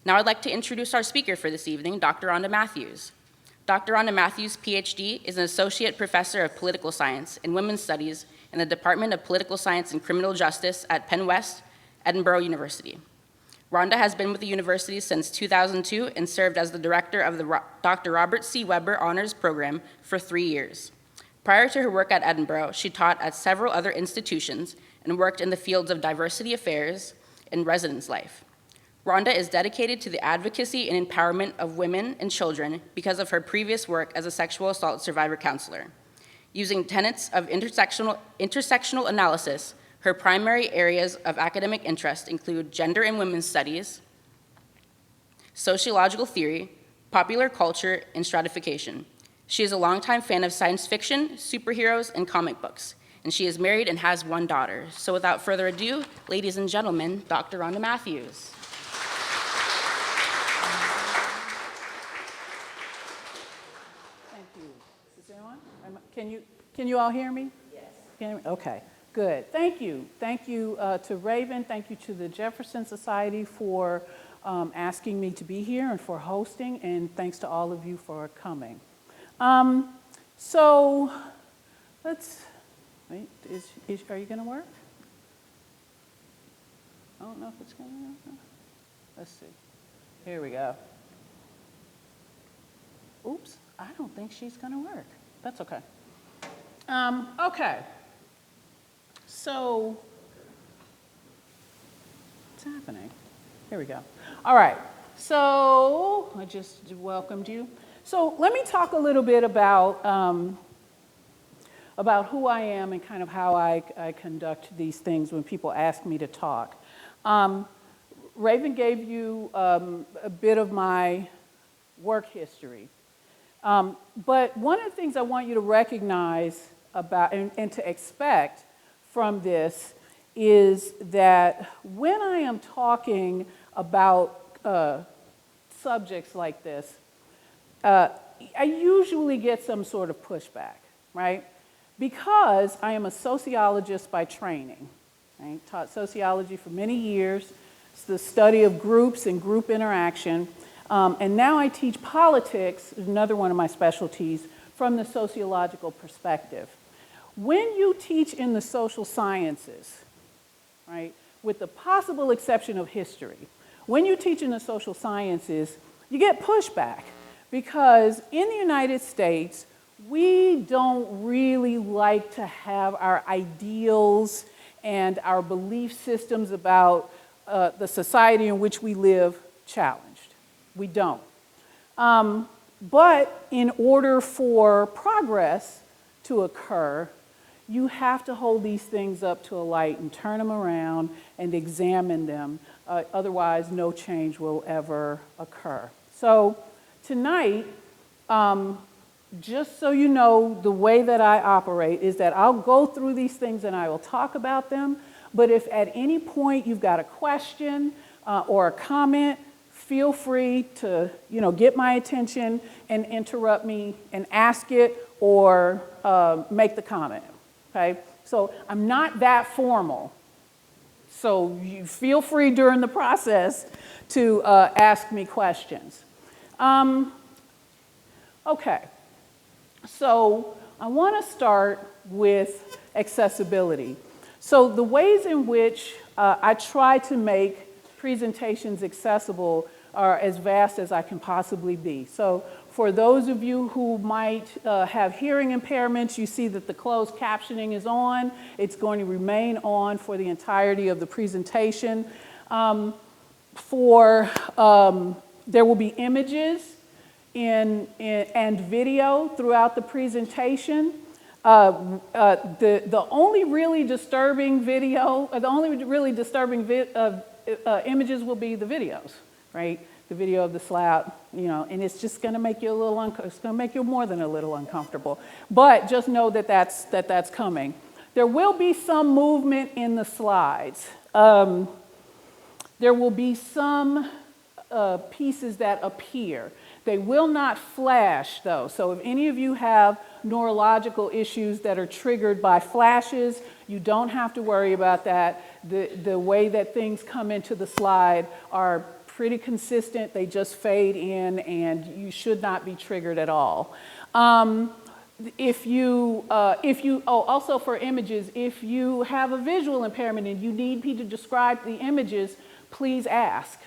Now I'd like to introduce our speaker for this evening, Dr. Rhonda Matthews. Dr. Rhonda Matthews, PhD, is an associate professor of political science and women's studies in the Department of Political Science and Criminal Justice at Penn West, Edinburgh University. Rhonda has been with the university since 2002 and served as the director of the Dr. Robert C. Weber Honors Program for 3 years. Prior to her work at Edinburgh, she taught at several other institutions and worked in the fields of diversity affairs and residence life. Rhonda is dedicated to the advocacy and empowerment of women and children because of her previous work as a sexual assault survivor counselor. Using tenets of intersectional analysis, her primary areas of academic interest include gender and women's studies, sociological theory, popular culture, and stratification. She is a longtime fan of science fiction, superheroes, and comic books, and she is married and has 1 daughter. So without further ado, ladies and gentlemen, Dr. Rhonda Matthews. Thank you. Is there on? Can you all hear me? Yes. Okay. Good. Thank you. Thank you to Raven. Thank you to the Jefferson Society for asking me to be here and for hosting, and thanks to all of you for coming. So let's, wait, are you going to work? I don't know if it's going to work. Let's see. Here we go. Oops, I don't think she's going to work. That's okay. Okay. So, what's happening? Here we go. All right, so I just welcomed you. So let me talk a little bit about who I am and kind of how I conduct these things when people ask me to talk. Raven gave you a bit of my work history. But one of the things I want you to recognize about and to expect from this is that when I am talking about subjects like this, I usually get some sort of pushback, right? Because I am a sociologist by training, right? Taught sociology for many years. It's the study of groups and group interaction. And now I teach politics, another one of my specialties, from the sociological perspective. When you teach in the social sciences, right, with the possible exception of history, when you teach in the social sciences, you get pushback because in the United States, we don't really like to have our ideals and our belief systems about the society in which we live challenged. We don't. But in order for progress to occur, you have to hold these things up to a light and turn them around and examine them. Otherwise, no change will ever occur. So tonight, just so you know, the way that I operate is that I'll go through these things and I will talk about them. But if at any point you've got a question or a comment, feel free to, get my attention and interrupt me and ask it or make the comment. Okay, so I'm not that formal. So you feel free during the process to ask me questions. Okay, so I want to start with accessibility. So the ways in which I try to make presentations accessible are as vast as I can possibly be. So for those of you who might have hearing impairments, you see that the closed captioning is on. It's going to remain on for the entirety of the presentation. There will be images and video throughout the presentation. The only really disturbing images will be the videos, right? The video of the slap, and it's just going to make you it's going to make you more than a little uncomfortable. But just know that that's coming. There will be some movement in the slides. There will be some pieces that appear. They will not flash, though. So if any of you have neurological issues that are triggered by flashes, you don't have to worry about that. The way that things come into the slide are pretty consistent. They just fade in, and you should not be triggered at all. Also for images, if you have a visual impairment and you need me to describe the images, please ask.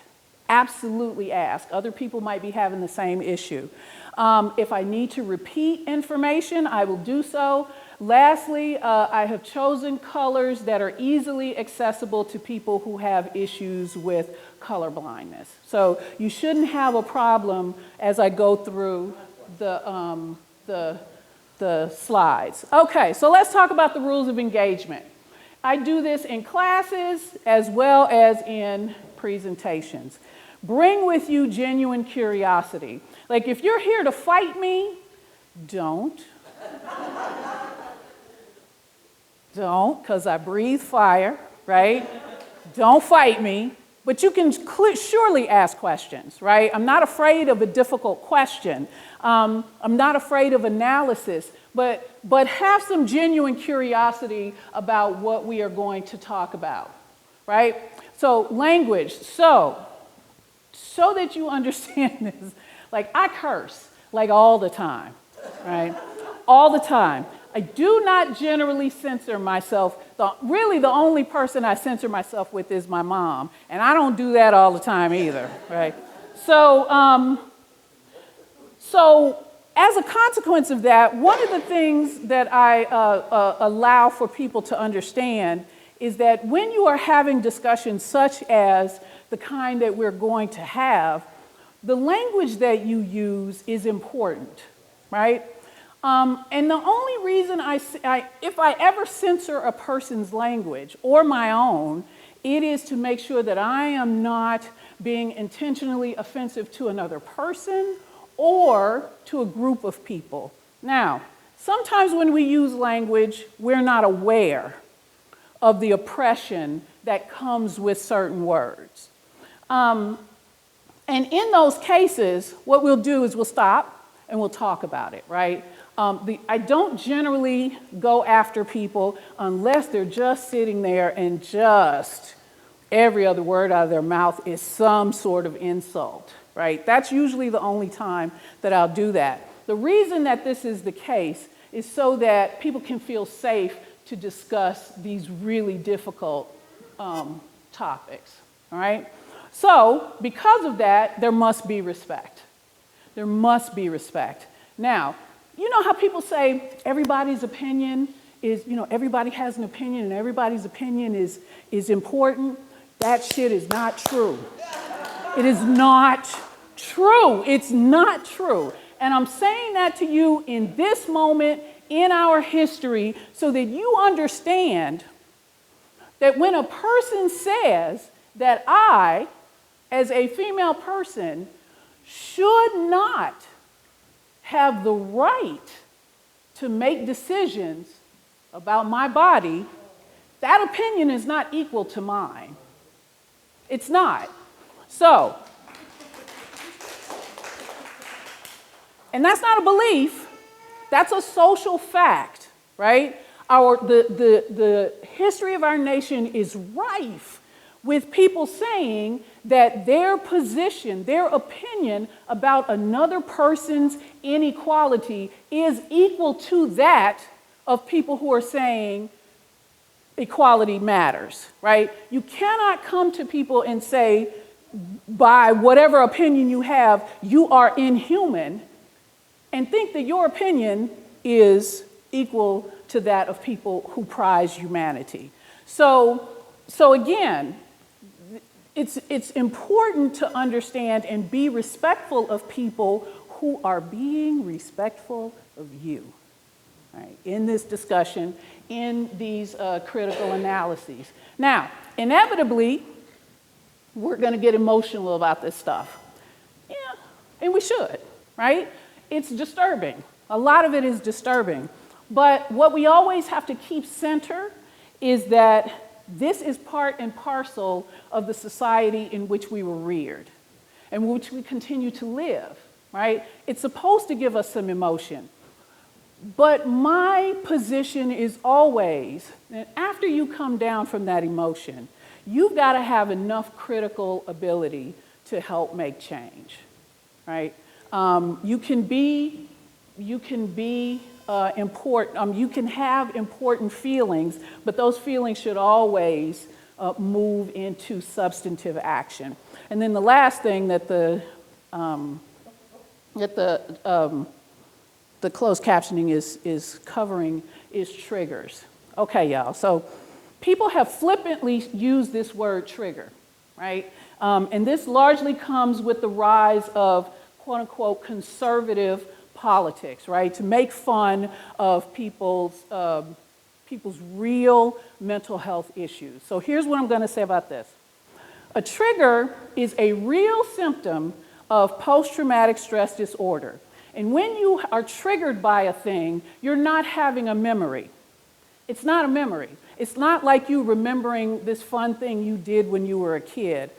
Absolutely ask. Other people might be having the same issue. If I need to repeat information, I will do so. Lastly, I have chosen colors that are easily accessible to people who have issues with color blindness. So you shouldn't have a problem as I go through the slides. Okay, so let's talk about the rules of engagement. I do this in classes as well as in presentations. Bring with you genuine curiosity. Like if you're here to fight me, don't. Don't, because I breathe fire, right? Don't fight me. But you can surely ask questions, right? I'm not afraid of a difficult question. I'm not afraid of analysis, but have some genuine curiosity about what we are going to talk about, right? So language, so that you understand this, like I curse, like all the time, right? All the time. I do not generally censor myself. Really, the only person I censor myself with is my mom, and I don't do that all the time either, right? So as a consequence of that, one of the things that I allow for people to understand is that when you are having discussions such as the kind that we're going to have, the language that you use is important, right? And the only reason if I ever censor a person's language or my own, it is to make sure that I am not being intentionally offensive to another person or to a group of people. Now, sometimes when we use language, we're not aware of the oppression that comes with certain words. And in those cases, what we'll do is we'll stop and we'll talk about it, right? I don't generally go after people unless they're just sitting there and just every other word out of their mouth is some sort of insult, right? That's usually the only time that I'll do that. The reason that this is the case is so that people can feel safe to discuss these really difficult topics, all right? So because of that, there must be respect. There must be respect. Now, you know how people say everybody's opinion is, everybody has an opinion and everybody's opinion is important? That shit is not true. It is not true. It's not true. And I'm saying that to you in this moment in our history so that you understand that when a person says that I, as a female person, should not have the right to make decisions about my body, that opinion is not equal to mine. It's not. So, and that's not a belief, that's a social fact, right? The history of our nation is rife with people saying that their position, their opinion about another person's inequality is equal to that of people who are saying equality matters, right? You cannot come to people and say, by whatever opinion you have, you are inhuman, and think that your opinion is equal to that of people who prize humanity. So again, it's important to understand and be respectful of people who are being respectful of you, right, in this discussion, in these critical analyses. Now, inevitably, we're going to get emotional about this stuff. Yeah, and we should, right? It's disturbing. A lot of it is disturbing. But what we always have to keep center is that this is part and parcel of the society in which we were reared and which we continue to live, right? It's supposed to give us some emotion. But my position is always that after you come down from that emotion, you've got to have enough critical ability to help make change, right? You can have important feelings, but those feelings should always move into substantive action. And then the last thing that the closed captioning is covering is triggers. Okay, y'all, so people have flippantly used this word trigger, right? And this largely comes with the rise of quote unquote conservative politics, right? To make fun of people's real mental health issues. So here's what I'm going to say about this. A trigger is a real symptom of post-traumatic stress disorder. And when you are triggered by a thing, you're not having a memory. It's not a memory. It's not like you remembering this fun thing you did when you were a kid.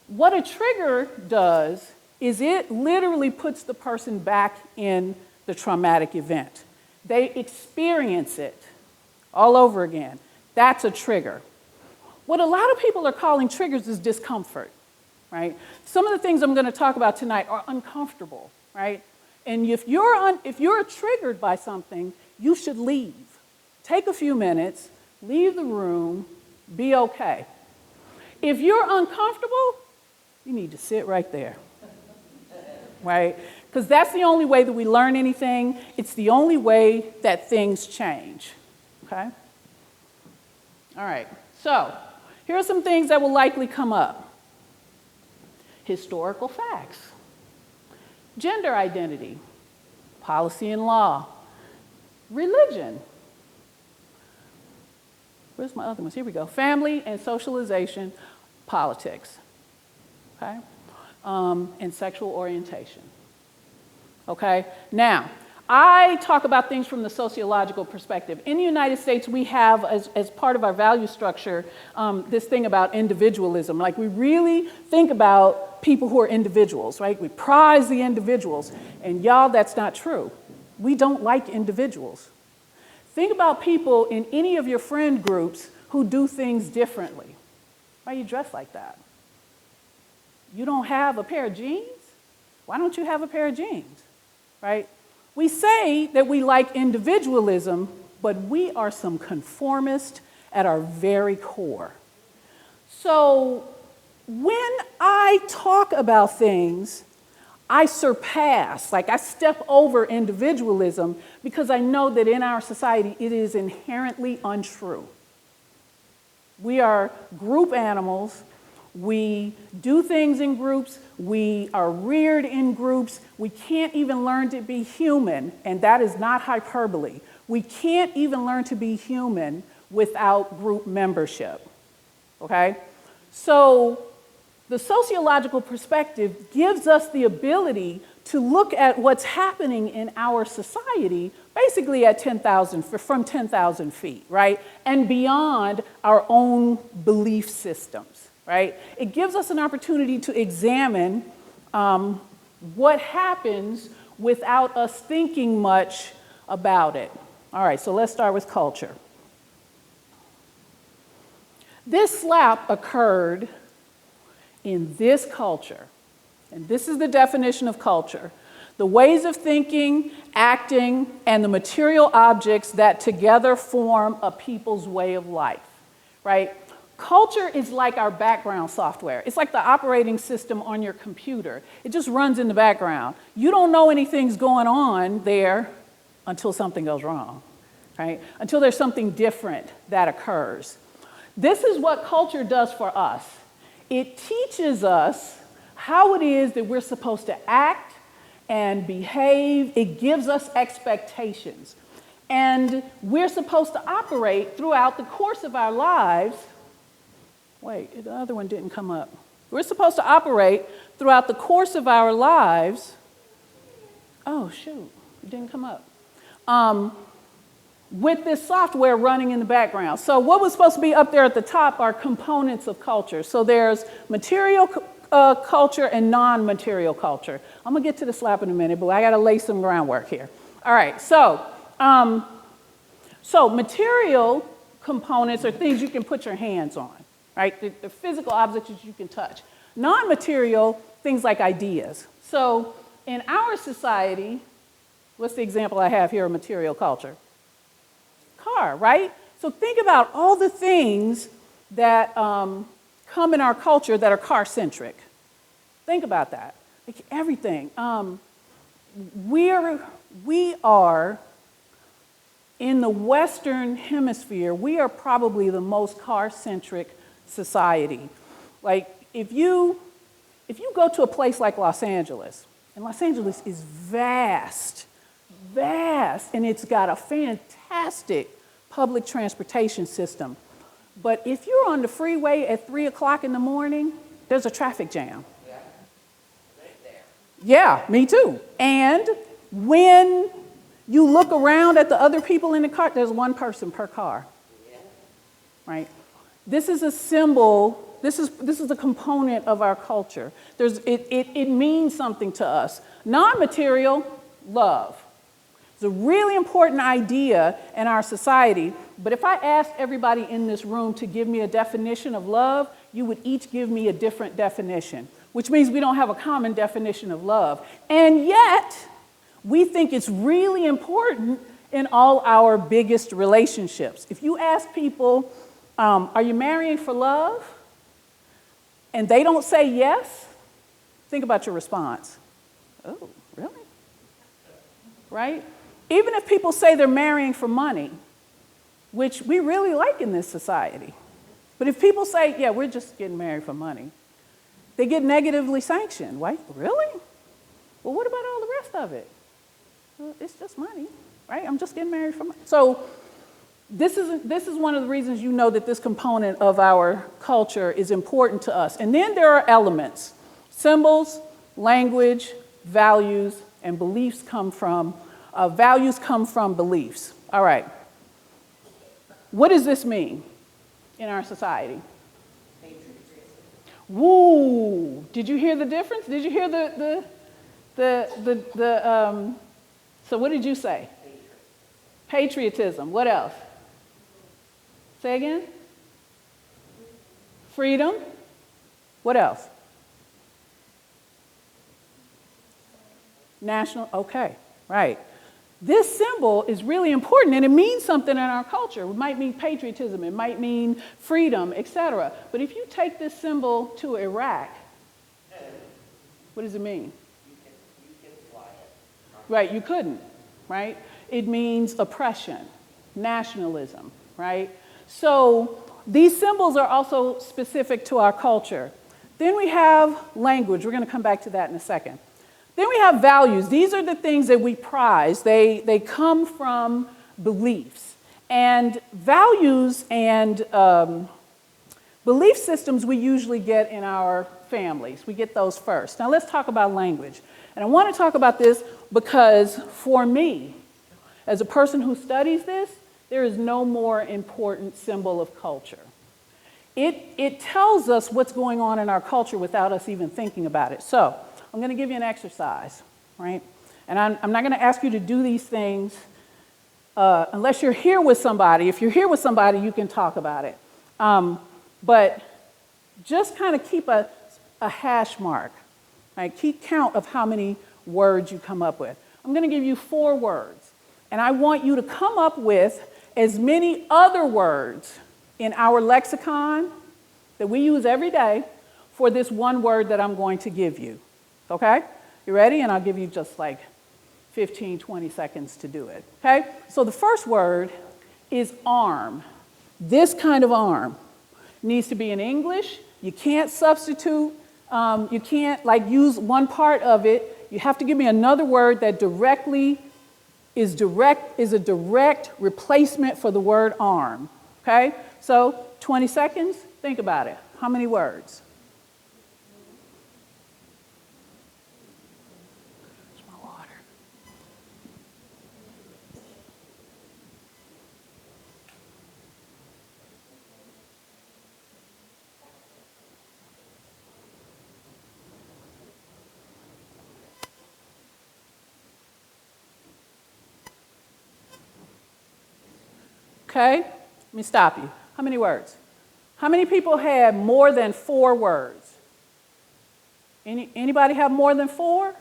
What a trigger does is it literally puts the person back in the traumatic event. They experience it all over again. That's a trigger. What a lot of people are calling triggers is discomfort, right? Some of the things I'm going to talk about tonight are uncomfortable, right? And if you're triggered by something, you should leave. Take a few minutes, leave the room, be okay. If you're uncomfortable, you need to sit right there, right? Because that's the only way that we learn anything. It's the only way that things change, okay? All right, so here are some things that will likely come up. Historical facts, gender identity, policy and law, religion. Where's my other ones? Here we go. Family and socialization, politics, okay? And sexual orientation, okay? Now, I talk about things from the sociological perspective. In the United States, we have, as part of our value structure, this thing about individualism. Like, we really think about people who are individuals, right? We prize the individuals. And y'all, that's not true. We don't like individuals. Think about people in any of your friend groups who do things differently. Why are you dressed like that? You don't have a pair of jeans? Why don't you have a pair of jeans, right? We say that we like individualism, but we are some conformists at our very core. So when I talk about things, I surpass, like I step over individualism because I know that in our society it is inherently untrue. We are group animals. We do things in groups. We are reared in groups. We can't even learn to be human, and that is not hyperbole. We can't even learn to be human without group membership, okay? So the sociological perspective gives us the ability to look at what's happening in our society basically at from 10,000 feet, right? And beyond our own belief systems, right? It gives us an opportunity to examine what happens without us thinking much about it. All right, so let's start with culture. This slap occurred in this culture, and this is the definition of culture: the ways of thinking, acting, and the material objects that together form a people's way of life, right? Culture is like our background software. It's like the operating system on your computer. It just runs in the background. You don't know anything's going on there until something goes wrong, right? Until there's something different that occurs. This is what culture does for us. It teaches us how it is that we're supposed to act and behave. It gives us expectations. And we're supposed to operate throughout the course of our lives. Wait, the other one didn't come up. We're supposed to operate throughout the course of our lives. Oh, shoot, it didn't come up. With this software running in the background. So what was supposed to be up there at the top are components of culture. So there's material culture and non-material culture. I'm gonna get to the slap in a minute, but I gotta lay some groundwork here. All right, so material components are things you can put your hands on, right? The physical objects that you can touch. Non-material, things like ideas. So in our society, what's the example I have here of material culture? Car, right? So think about all the things that come in our culture that are car-centric. Think about that. Like everything. We are in the Western Hemisphere, we are probably the most car-centric society. Like if you go to a place like Los Angeles, and Los Angeles is vast, and it's got a fantastic public transportation system. But if you're on the freeway at 3 o'clock in the morning, there's a traffic jam. Yeah, right there. Yeah, me too. And when you look around at the other people in the car, there's one person per car. Yeah. Right? This is a symbol. This is a component of our culture. It means something to us. Non-material, love. It's a really important idea in our society, but if I asked everybody in this room to give me a definition of love, you would each give me a different definition, which means we don't have a common definition of love. And yet, we think it's really important in all our biggest relationships. If you ask people, are you marrying for love? And they don't say yes, think about your response. Oh, really? Right? Even if people say they're marrying for money, which we really like in this society, but if people say, yeah, we're just getting married for money, they get negatively sanctioned. Why? Really? Well, what about all the rest of it? Well, it's just money, right? I'm just getting married for money. So this is one of the reasons you know that this component of our culture is important to us. And then there are elements. Symbols, language, values, and beliefs come from beliefs. All right. What does this mean in our society? Woo! Did you hear the difference? Did you hear so what did you say? Patriotism. What else? Say again? Freedom. What else? National, okay, right. This symbol is really important and it means something in our culture. It might mean patriotism, it might mean freedom, etc. But if you take this symbol to Iraq, what does it mean? You can fly it. Right, you couldn't, right? It means oppression, nationalism, right? So these symbols are also specific to our culture. Then we have language. We're going to come back to that in a second. Then we have values. These are the things that we prize. They come from beliefs. And values and belief systems we usually get in our families. We get those first. Now let's talk about language. And I want to talk about this because for me, as a person who studies this, there is no more important symbol of culture. It tells us what's going on in our culture without us even thinking about it. So I'm going to give you an exercise, right? And I'm not going to ask you to do these things unless you're here with somebody. If you're here with somebody, you can talk about it. But just kind of keep a hash mark, right? Keep count of how many words you come up with. I'm going to give you 4 words. And I want you to come up with as many other words in our lexicon that we use every day for this one word that I'm going to give you. Okay? You ready? And I'll give you just like 15, 20 seconds to do it. Okay? So the first word is arm. This kind of arm needs to be in English. You can't substitute. You can't like use one part of it. You have to give me another word that is a direct replacement for the word arm. Okay? So 20 seconds. Think about it. How many words? Okay, let me stop you. How many words? How many people had more than 4 words? Anybody have more than 4?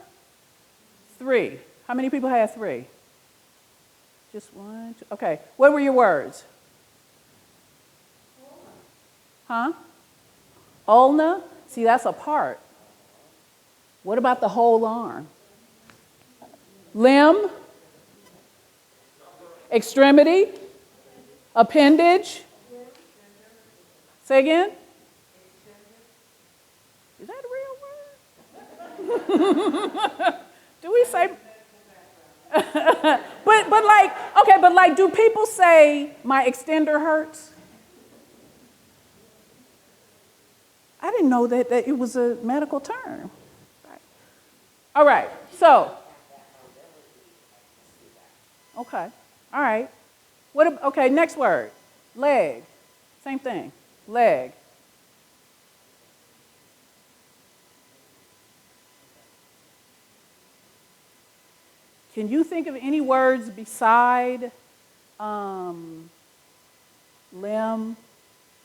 3. How many people had 3? Just 1, 2. Okay. What were your words? Huh? Ulna? See, that's a part. What about the whole arm? Limb? Extremity? Appendage? Say again? Is that a real word? Do we say? but like, do people say my extender hurts? I didn't know that it was a medical term. All right, so. Okay, all right. Okay, next word. Leg. Same thing. Leg. Can you think of any words beside limb,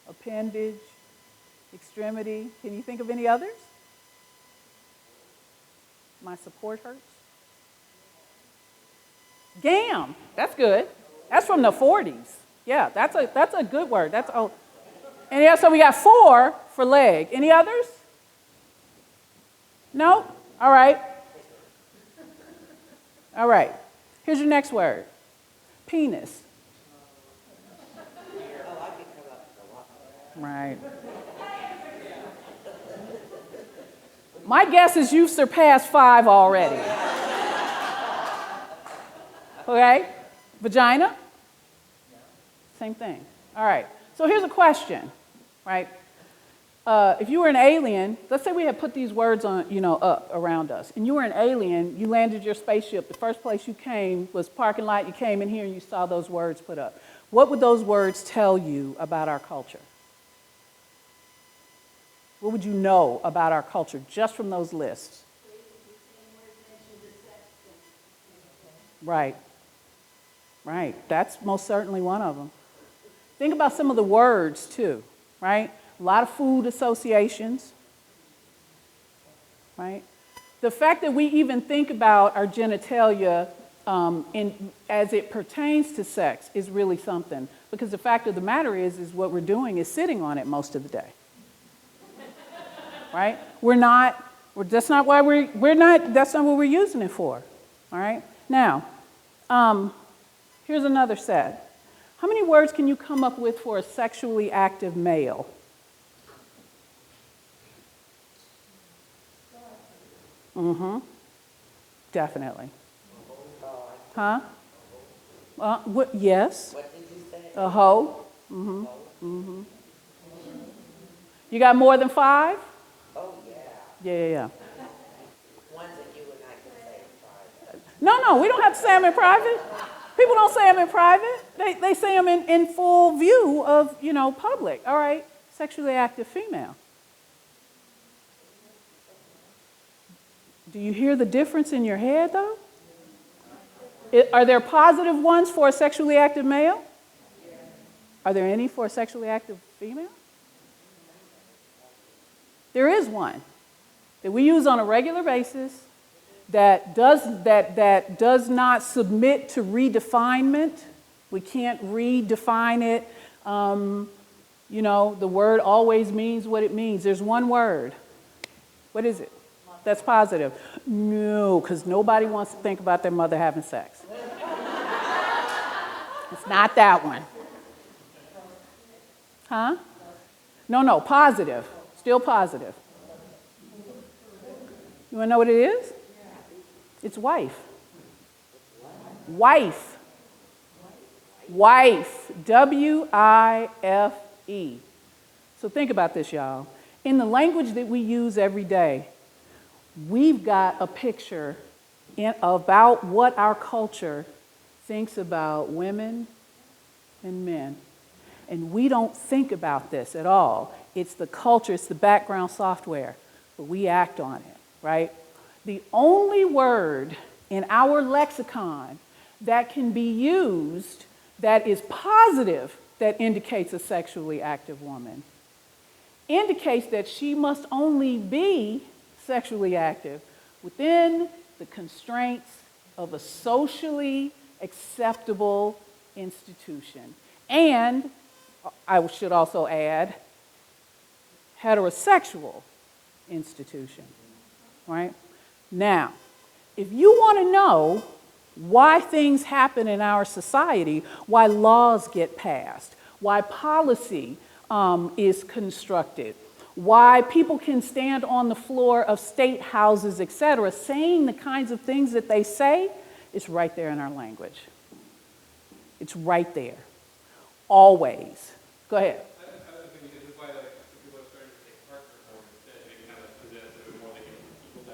appendage, extremity? Can you think of any others? My support hurts. Gam. That's good. That's from the 40s. Yeah, that's a good word. That's old. And yeah, so we got 4 for leg. Any others? No? All right. All right. Here's your next word. Penis. Right. My guess is you've surpassed 5 already. Okay? Vagina? Same thing. All right. So here's a question, right? If you were an alien, let's say we had put these words on, up around us, and you were an alien, you landed your spaceship, the first place you came was parking lot, you came in here and you saw those words put up. What would those words tell you about our culture? What would you know about our culture just from those lists? Right. Right. That's most certainly one of them. Think about some of the words too, right? A lot of food associations, right? The fact that we even think about our genitalia as it pertains to sex is really something, because the fact of the matter is what we're doing is sitting on it most of the day, right? That's not what we're using it for, all right? Now, here's another set. How many words can you come up with for a sexually active male? Mm-hmm. Definitely. Huh? Yes. What did you say? A hoe. Mm-hmm. Mm-hmm. You got more than 5? Oh, yeah. Yeah. Ones that you and I can say in private. No, we don't have to say them in private. People don't say them in private. They say them in full view of, public. All right, sexually active female. Do you hear the difference in your head, though? Are there positive ones for a sexually active male? Are there any for a sexually active female? There is one that we use on a regular basis that does not submit to redefinement. We can't redefine it. The word always means what it means. There's one word. What is it? That's positive. No, because nobody wants to think about their mother having sex. It's not that one. Huh? No, positive. Still positive. You want to know what it is? It's wife. Wife. Wife. W-I-F-E. So think about this, y'all. In the language that we use every day, we've got a picture about what our culture thinks about women and men. And we don't think about this at all. It's the culture, it's the background software, but we act on it, right? The only word in our lexicon that can be used that is positive that indicates a sexually active woman indicates that she must only be sexually active within the constraints of a socially acceptable institution. And I should also add, heterosexual institution, right? Now, if you want to know why things happen in our society, why laws get passed, why policy is constructed, why people can stand on the floor of state houses, et cetera, saying the kinds of things that they say, it's right there in our language. It's right there, always. Go ahead. I think this is why people are starting to take partners more instead, maybe kind of present a bit more like an equal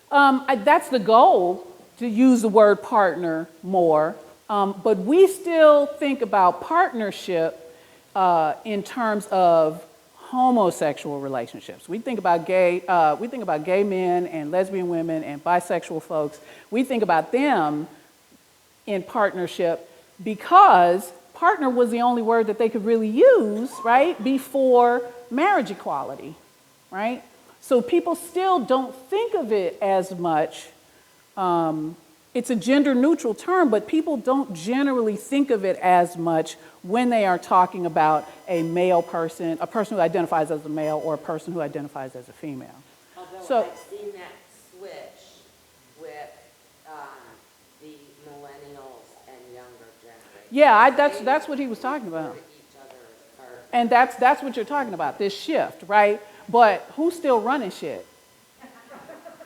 dynamic. That's the goal, to use the word partner more, but we still think about partnership in terms of homosexual relationships. We think about gay men and lesbian women and bisexual folks. We think about them in partnership because partner was the only word that they could really use, right, before marriage equality, right? So people still don't think of it as much. It's a gender neutral term, but people don't generally think of it as much when they are talking about a male person, a person who identifies as a male, or a person who identifies as a female. Although I've seen that switch with the millennials and younger generations. Yeah, that's what he was talking about. Each other as partners. And that's what you're talking about, this shift, right? But who's still running shit?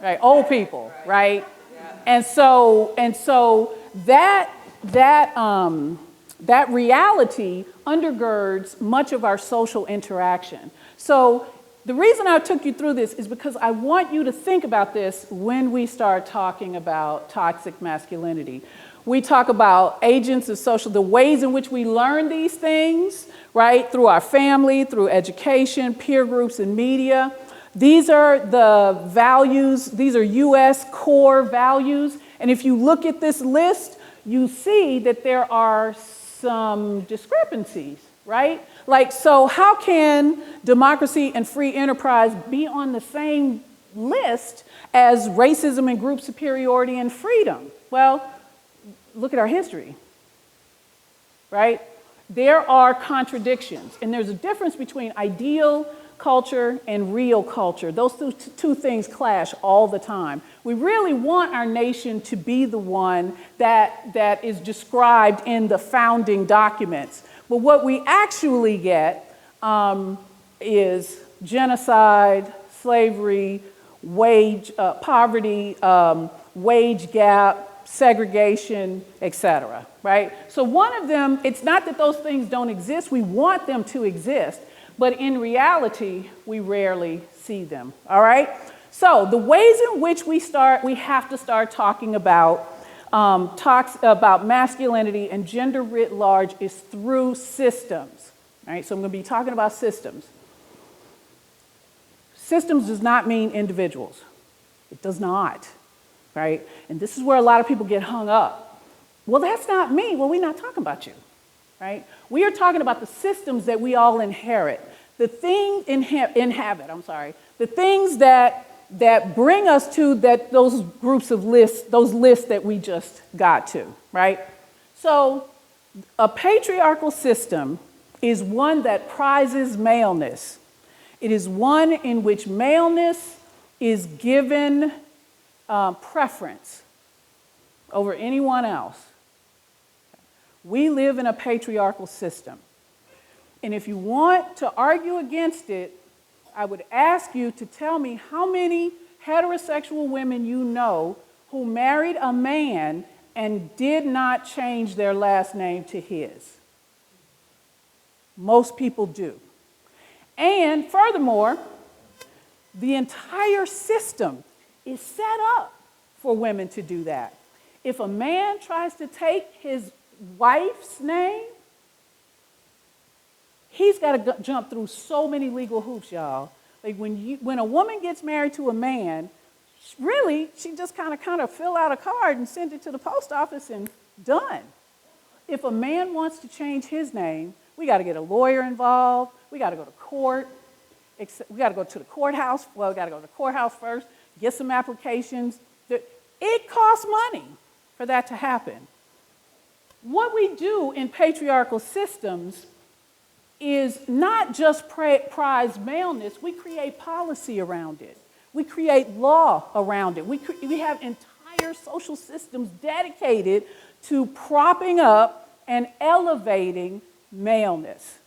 Right, old people, right? And so that reality undergirds much of our social interaction. So the reason I took you through this is because I want you to think about this when we start talking about toxic masculinity. We talk about agents of social, the ways in which we learn these things, right? Through our family, through education, peer groups, and media. These are the values, these are US core values. And if you look at this list, you see that there are some discrepancies, right? Like, so how can democracy and free enterprise be on the same list as racism and group superiority and freedom? Well, look at our history, right? There are contradictions, and there's a difference between ideal culture and real culture. Those two things clash all the time. We really want our nation to be the one that is described in the founding documents. But what we actually get is genocide, slavery, poverty, wage gap, segregation, etc., right? So one of them, it's not that those things don't exist, we want them to exist, but in reality, we rarely see them, all right? So the ways in which we have to start talking about masculinity and gender writ large is through systems, all right? So I'm gonna be talking about systems. Systems does not mean individuals. It does not, right? And this is where a lot of people get hung up. Well, that's not me. Well, we're not talking about you, right? We are talking about the systems that we all inherit, the things the things that bring us to those groups of lists, those lists that we just got to, right? So a patriarchal system is one that prizes maleness. It is one in which maleness is given preference over anyone else. We live in a patriarchal system. And if you want to argue against it, I would ask you to tell me how many heterosexual women you know who married a man and did not change their last name to his. Most people do. And furthermore, the entire system is set up for women to do that. If a man tries to take his wife's name, he's got to jump through so many legal hoops, y'all. Like when a woman gets married to a man, really, she just kind of fill out a card and send it to the post office and done. If a man wants to change his name, we got to get a lawyer involved, we got to go to court, We got to go to the courthouse. Well, we got to go to the courthouse first, get some applications. It costs money for that to happen. What we do in patriarchal systems is not just prize maleness, we create policy around it. We create law around it. We have entire social systems dedicated to propping up and elevating maleness.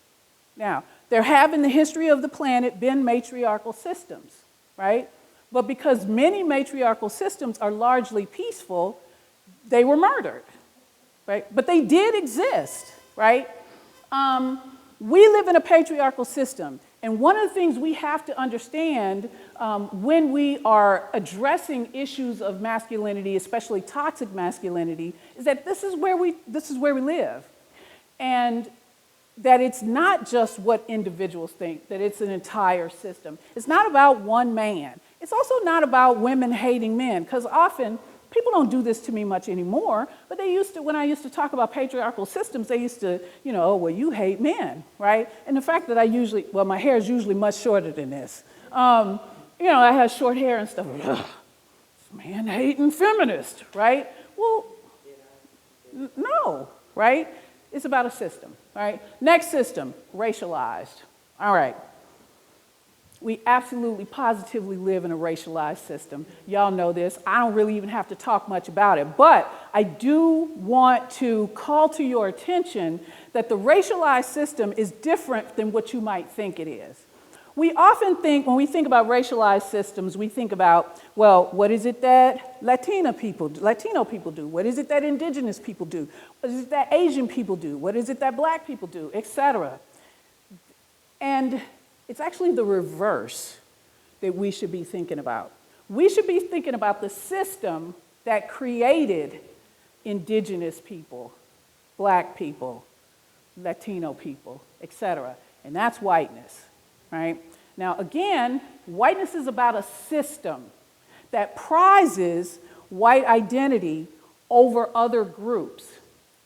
Now, there have in the history of the planet been matriarchal systems, right? But because many matriarchal systems are largely peaceful, they were murdered, right? But they did exist, right? We live in a patriarchal system, and one of the things we have to understand when we are addressing issues of masculinity, especially toxic masculinity, is that this is where we live, and that it's not just what individuals think, that it's an entire system. It's not about one man. It's also not about women hating men, because often people don't do this to me much anymore, but they used to, when I used to talk about patriarchal systems, they used to, oh, well, you hate men, right? And the fact that my hair is usually much shorter than this. I have short hair and stuff. Man-hating feminist, right? Well, no, right? It's about a system, right? Next system, racialized. All right. We absolutely, positively live in a racialized system. Y'all know this. I don't really even have to talk much about it. But I do want to call to your attention that the racialized system is different than what you might think it is. We often think, when we think about racialized systems, we think about, well, what is it that Latino people do? What is it that indigenous people do? What is it that Asian people do? What is it that black people do, et cetera? And it's actually the reverse that we should be thinking about. We should be thinking about the system that created indigenous people, black people, Latino people, et cetera. And that's whiteness, right? Now, again, whiteness is about a system that prizes white identity over other groups.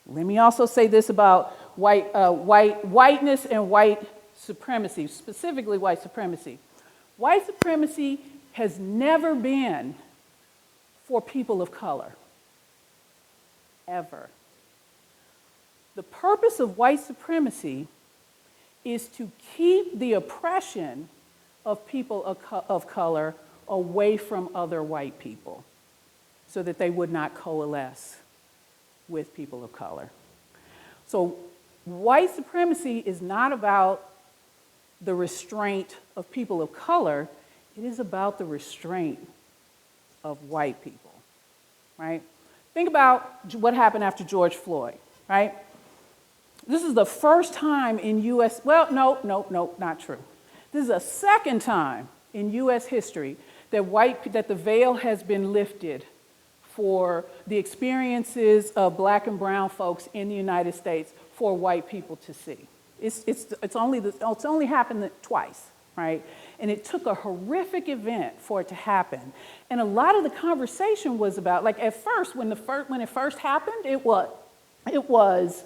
Let me also say this about whiteness and white supremacy, specifically white supremacy. White supremacy has never been for people of color, ever. The purpose of white supremacy is to keep the oppression of people of color away from other white people so that they would not coalesce with people of color. So white supremacy is not about the restraint of people of color, it is about the restraint of white people, right? Think about what happened after George Floyd, right? This is the first time in U.S., well, no, not true. This is the second time in U.S. history that the veil has been lifted for the experiences of black and brown folks in the United States for white people to see. It's only happened twice, right? And it took a horrific event for it to happen. And a lot of the conversation was about, like at first, when it first happened, it was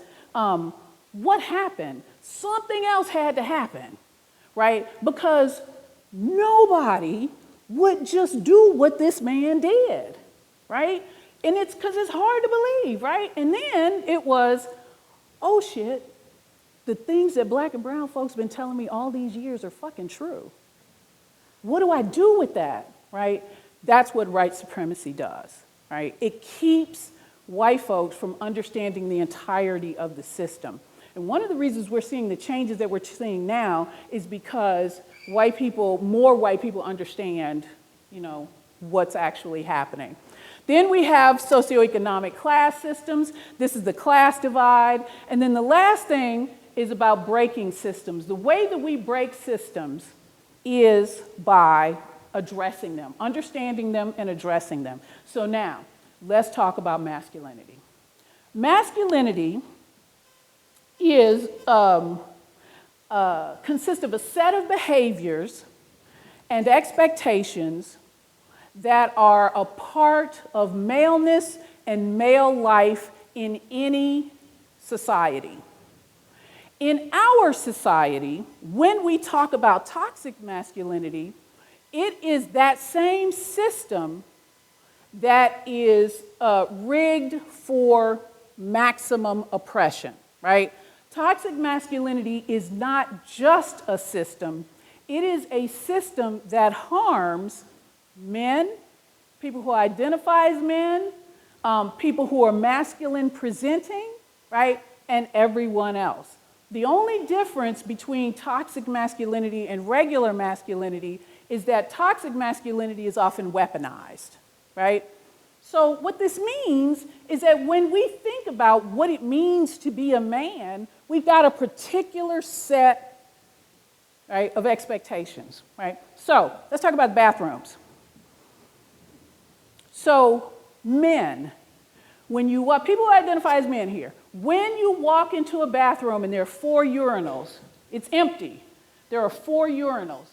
what happened? Something else had to happen, right? Because nobody would just do what this man did, right? And it's because it's hard to believe, right? And then it was, oh shit, the things that black and brown folks have been telling me all these years are fucking true. What do I do with that, right? That's what white supremacy does, right? It keeps white folks from understanding the entirety of the system. And one of the reasons we're seeing the changes that we're seeing now is because more white people understand, what's actually happening. Then we have socio-economic class systems. This is the class divide. And then the last thing is about breaking systems. The way that we break systems is by addressing them, understanding them and addressing them. So now, let's talk about masculinity. Masculinity is consists of a set of behaviors and expectations that are a part of maleness and male life in any society. In our society, when we talk about toxic masculinity, it is that same system that is rigged for maximum oppression, right? Toxic masculinity is not just a system, it is a system that harms men, people who identify as men, people who are masculine presenting, right, and everyone else. The only difference between toxic masculinity and regular masculinity is that toxic masculinity is often weaponized, right? So what this means is that when we think about what it means to be a man, we've got a particular set, right, of expectations, right? So let's talk about bathrooms. So men, when you walk, people who identify as men here, when you walk into a bathroom and there are 4 urinals, it's empty, there are 4 urinals,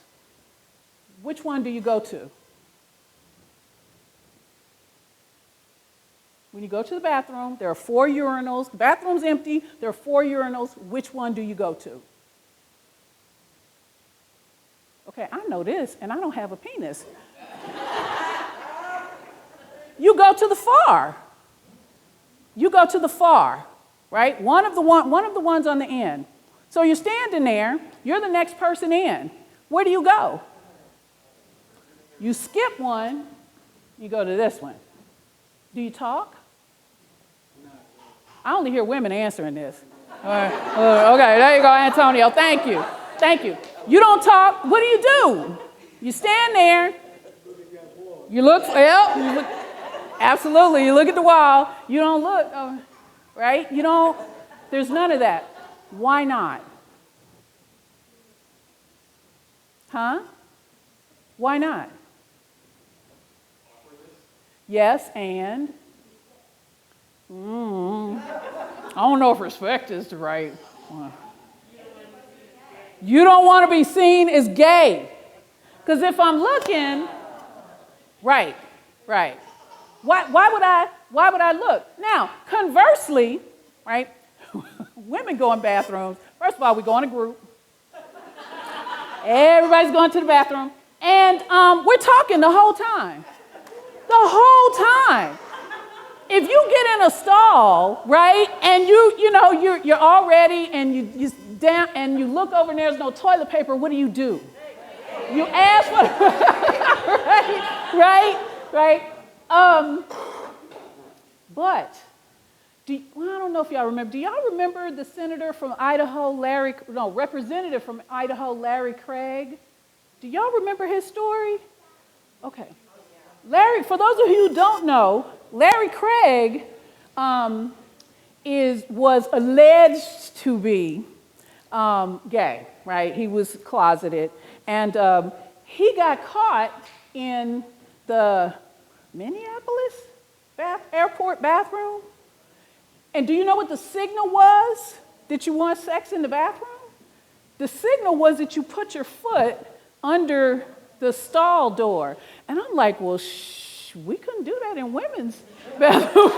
which one do you go to? When you go to the bathroom, there are 4 urinals, the bathroom's empty, there are 4 urinals, which one do you go to? Okay, I know this, and I don't have a penis. You go to the far. You go to the far, right? One of the ones on the end. So you're standing there, you're the next person in. Where do you go? You skip one, you go to this one. Do you talk? I only hear women answering this. All right. Okay, there you go, Antonio. Thank you. Thank you. You don't talk. What do? You stand there. You look, absolutely. You look at the wall. You don't look, right? You don't, there's none of that. Why not? Huh? Why not? Yes, and? I don't know if respect is the right one. You don't want to be seen as gay. Because if I'm looking, right. Why would I look? Now, conversely, right, women go in bathrooms. First of all, we go in a group. Everybody's going to the bathroom. And we're talking the whole time. The whole time. If you get in a stall, right, and you're all ready, and you down and you look over and there's no toilet paper, what do? You ask for right. But I don't know if y'all remember. Do y'all remember the senator from Idaho, representative from Idaho, Larry Craig? Do y'all remember his story? Okay. Larry, for those of you who don't know, Larry Craig was alleged to be gay, right? He was closeted. And he got caught in the Minneapolis airport bathroom. And do you know what the signal was that you want sex in the bathroom? The signal was that you put your foot under the stall door. And I'm like, well, we couldn't do that in women's bathroom.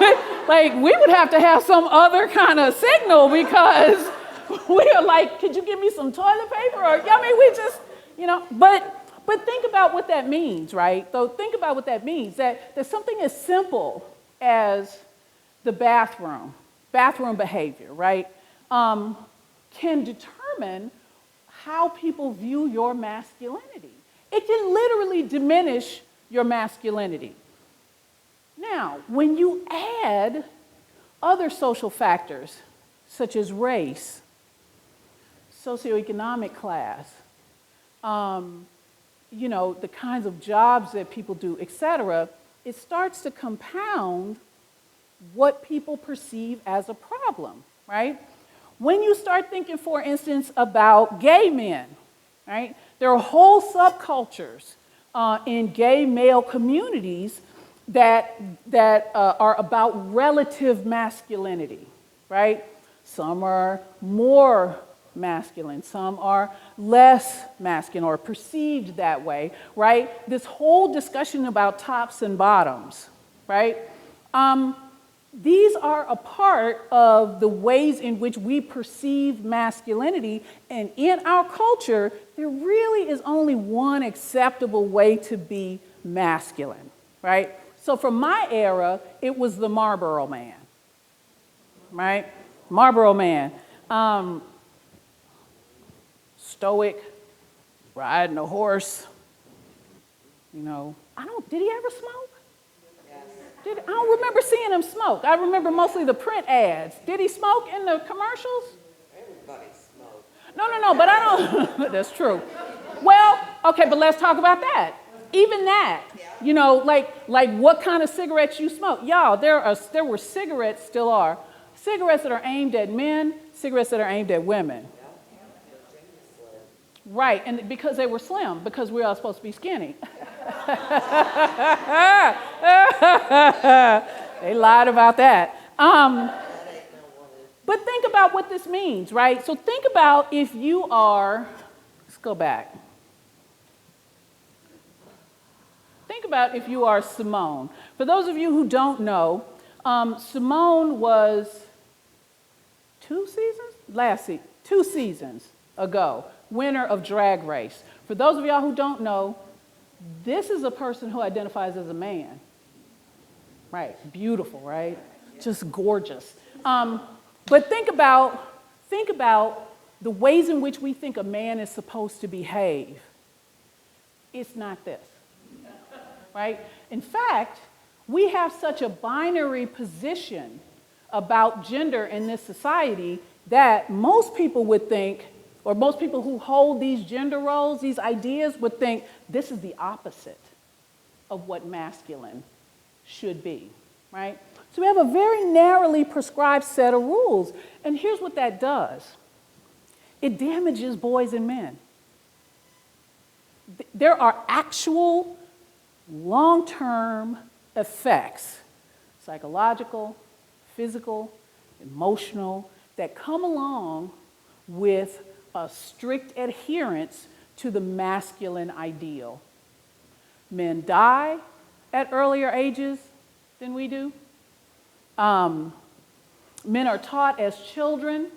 Like, we would have to have some other kind of signal because we are like, could you give me some toilet paper? Or, we just, but think about what that means, right? So think about what that means, that something as simple as the bathroom behavior, right, can determine how people view your masculinity. It can literally diminish your masculinity. Now, when you add other social factors, such as race, socio-economic class, the kinds of jobs that people do, et cetera, it starts to compound what people perceive as a problem, right? When you start thinking, for instance, about gay men, right? There are whole subcultures in gay male communities that are about relative masculinity, right? Some are more masculine, some are less masculine or perceived that way, right? This whole discussion about tops and bottoms, right? these are a part of the ways in which we perceive masculinity, and in our culture, there really is only one acceptable way to be masculine, right? So for my era, it was the Marlboro Man, right? Marlboro Man. Stoic, riding a horse, did he ever smoke? I don't remember seeing him smoke. I remember mostly the print ads. Did he smoke in the commercials? Everybody smokes. No, but I don't, that's true. Well, okay, but let's talk about that. Even that, like what kind of cigarettes you smoke. Y'all, there were cigarettes, still are, cigarettes that are aimed at men, cigarettes that are aimed at women. Right, and because they were slim, because we are supposed to be skinny. They lied about that. But think about what this means, right? So think about if you are, let's go back. Think about if you are Simone. For those of you who don't know, Simone was 2 seasons ago, winner of Drag Race. For those of y'all who don't know, this is a person who identifies as a man. Right, beautiful, right? Just gorgeous. But think about the ways in which we think a man is supposed to behave. It's not this, right? In fact, we have such a binary position about gender in this society that most people would think, or most people who hold these gender roles, these ideas, would think this is the opposite of what masculine should be, right? So we have a very narrowly prescribed set of rules. And here's what that does. It damages boys and men. There are actual long-term effects, psychological, physical, emotional, that come along with a strict adherence to the masculine ideal. Men die at earlier ages than we do. Men are taught as children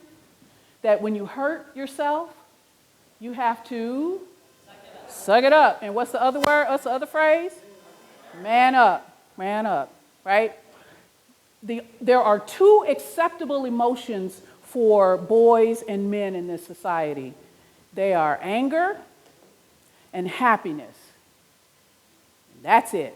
that when you hurt yourself, you have to suck it up. And what's the other word? What's the other phrase? Man up, right? There are 2 acceptable emotions for boys and men in this society. They are anger and happiness. That's it,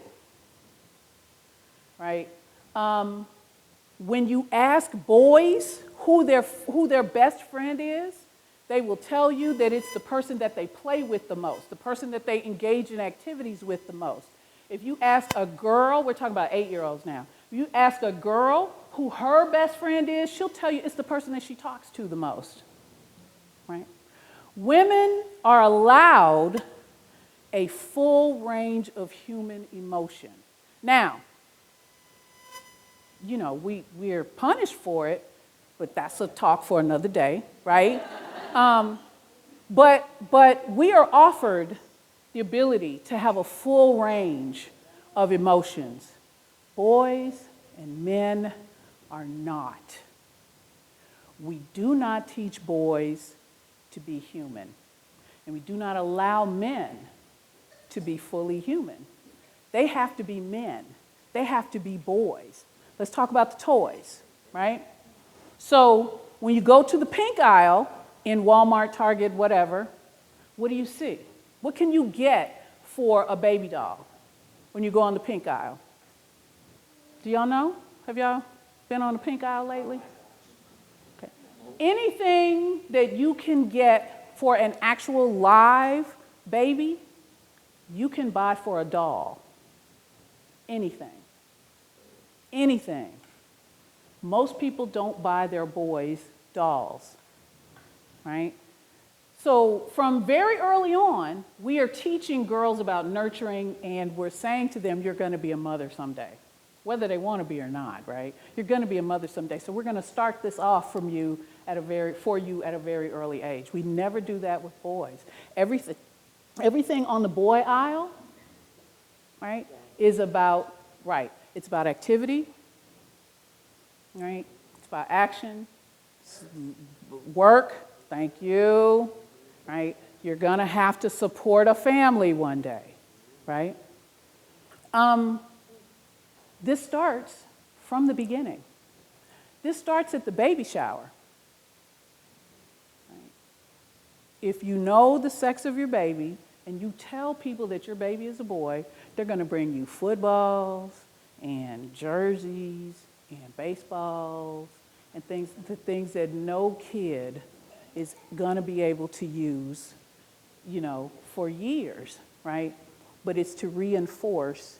right? When you ask boys who their best friend is, they will tell you that it's the person that they play with the most, the person that they engage in activities with the most. If you ask a girl, we're talking about 8-year-olds now, if you ask a girl who her best friend is, she'll tell you it's the person that she talks to the most, right? Women are allowed a full range of human emotion. Now, we're punished for it, but that's a talk for another day, right? But we are offered the ability to have a full range of emotions. Boys and men are not. We do not teach boys to be human, and we do not allow men to be fully human. They have to be men. They have to be boys. Let's talk about the toys, right? So when you go to the pink aisle in Walmart, Target, whatever, what do you see? What can you get for a baby doll when you go on the pink aisle? Do y'all know? Have y'all been on the pink aisle lately? Okay. Anything that you can get for an actual live baby, you can buy for a doll. Anything. Anything. Most people don't buy their boys dolls, right? So from very early on, we are teaching girls about nurturing, and we're saying to them, you're going to be a mother someday, whether they want to be or not, right? You're going to be a mother someday. So we're going to start this off for you at a very early age. We never do that with boys. Everything on the boy aisle, right, is about, right, it's about activity, right? It's about action, work, thank you, right? You're gonna have to support a family one day, right? This starts from the beginning. This starts at the baby shower. Right? If you know the sex of your baby and you tell people that your baby is a boy, they're gonna bring you footballs and jerseys and baseballs and the things that no kid is gonna be able to use, for years, right? But it's to reinforce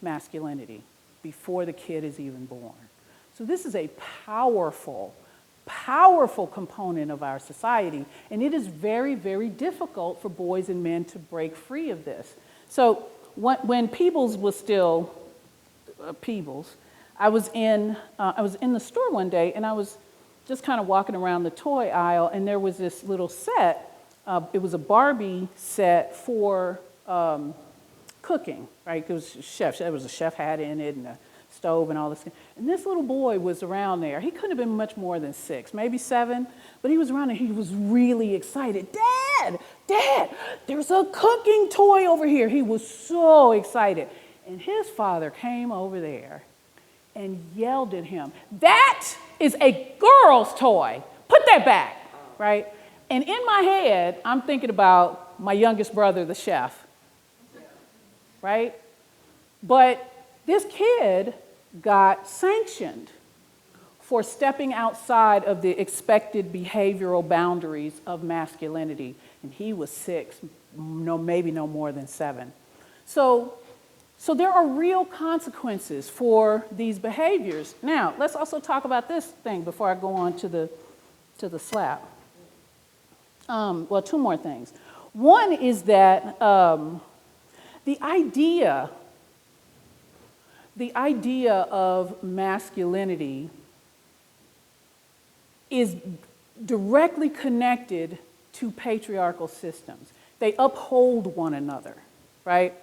masculinity before the kid is even born. So this is a powerful, powerful component of our society, and it is very, very difficult for boys and men to break free of this. So when Peebles was still Peebles, I was in the store one day, and I was just kind of walking around the toy aisle, and there was this little set. It was a Barbie set for cooking, right? It was chef. There was a chef hat in it and a stove and all this. And this little boy was around there. He couldn't have been much more than 6, maybe 7, but he was around and he was really excited. Dad, there's a cooking toy over here. He was so excited. And his father came over there and yelled at him, "That is a girl's toy. Put that back," right? And in my head, I'm thinking about my youngest brother, the chef, right? But this kid got sanctioned for stepping outside of the expected behavioral boundaries of masculinity, and he was 6, maybe no more than 7. So there are real consequences for these behaviors. Now, let's also talk about this thing before I go on to the slap. 2 more things. One is that the idea of masculinity is directly connected to patriarchal systems. They uphold one another, right?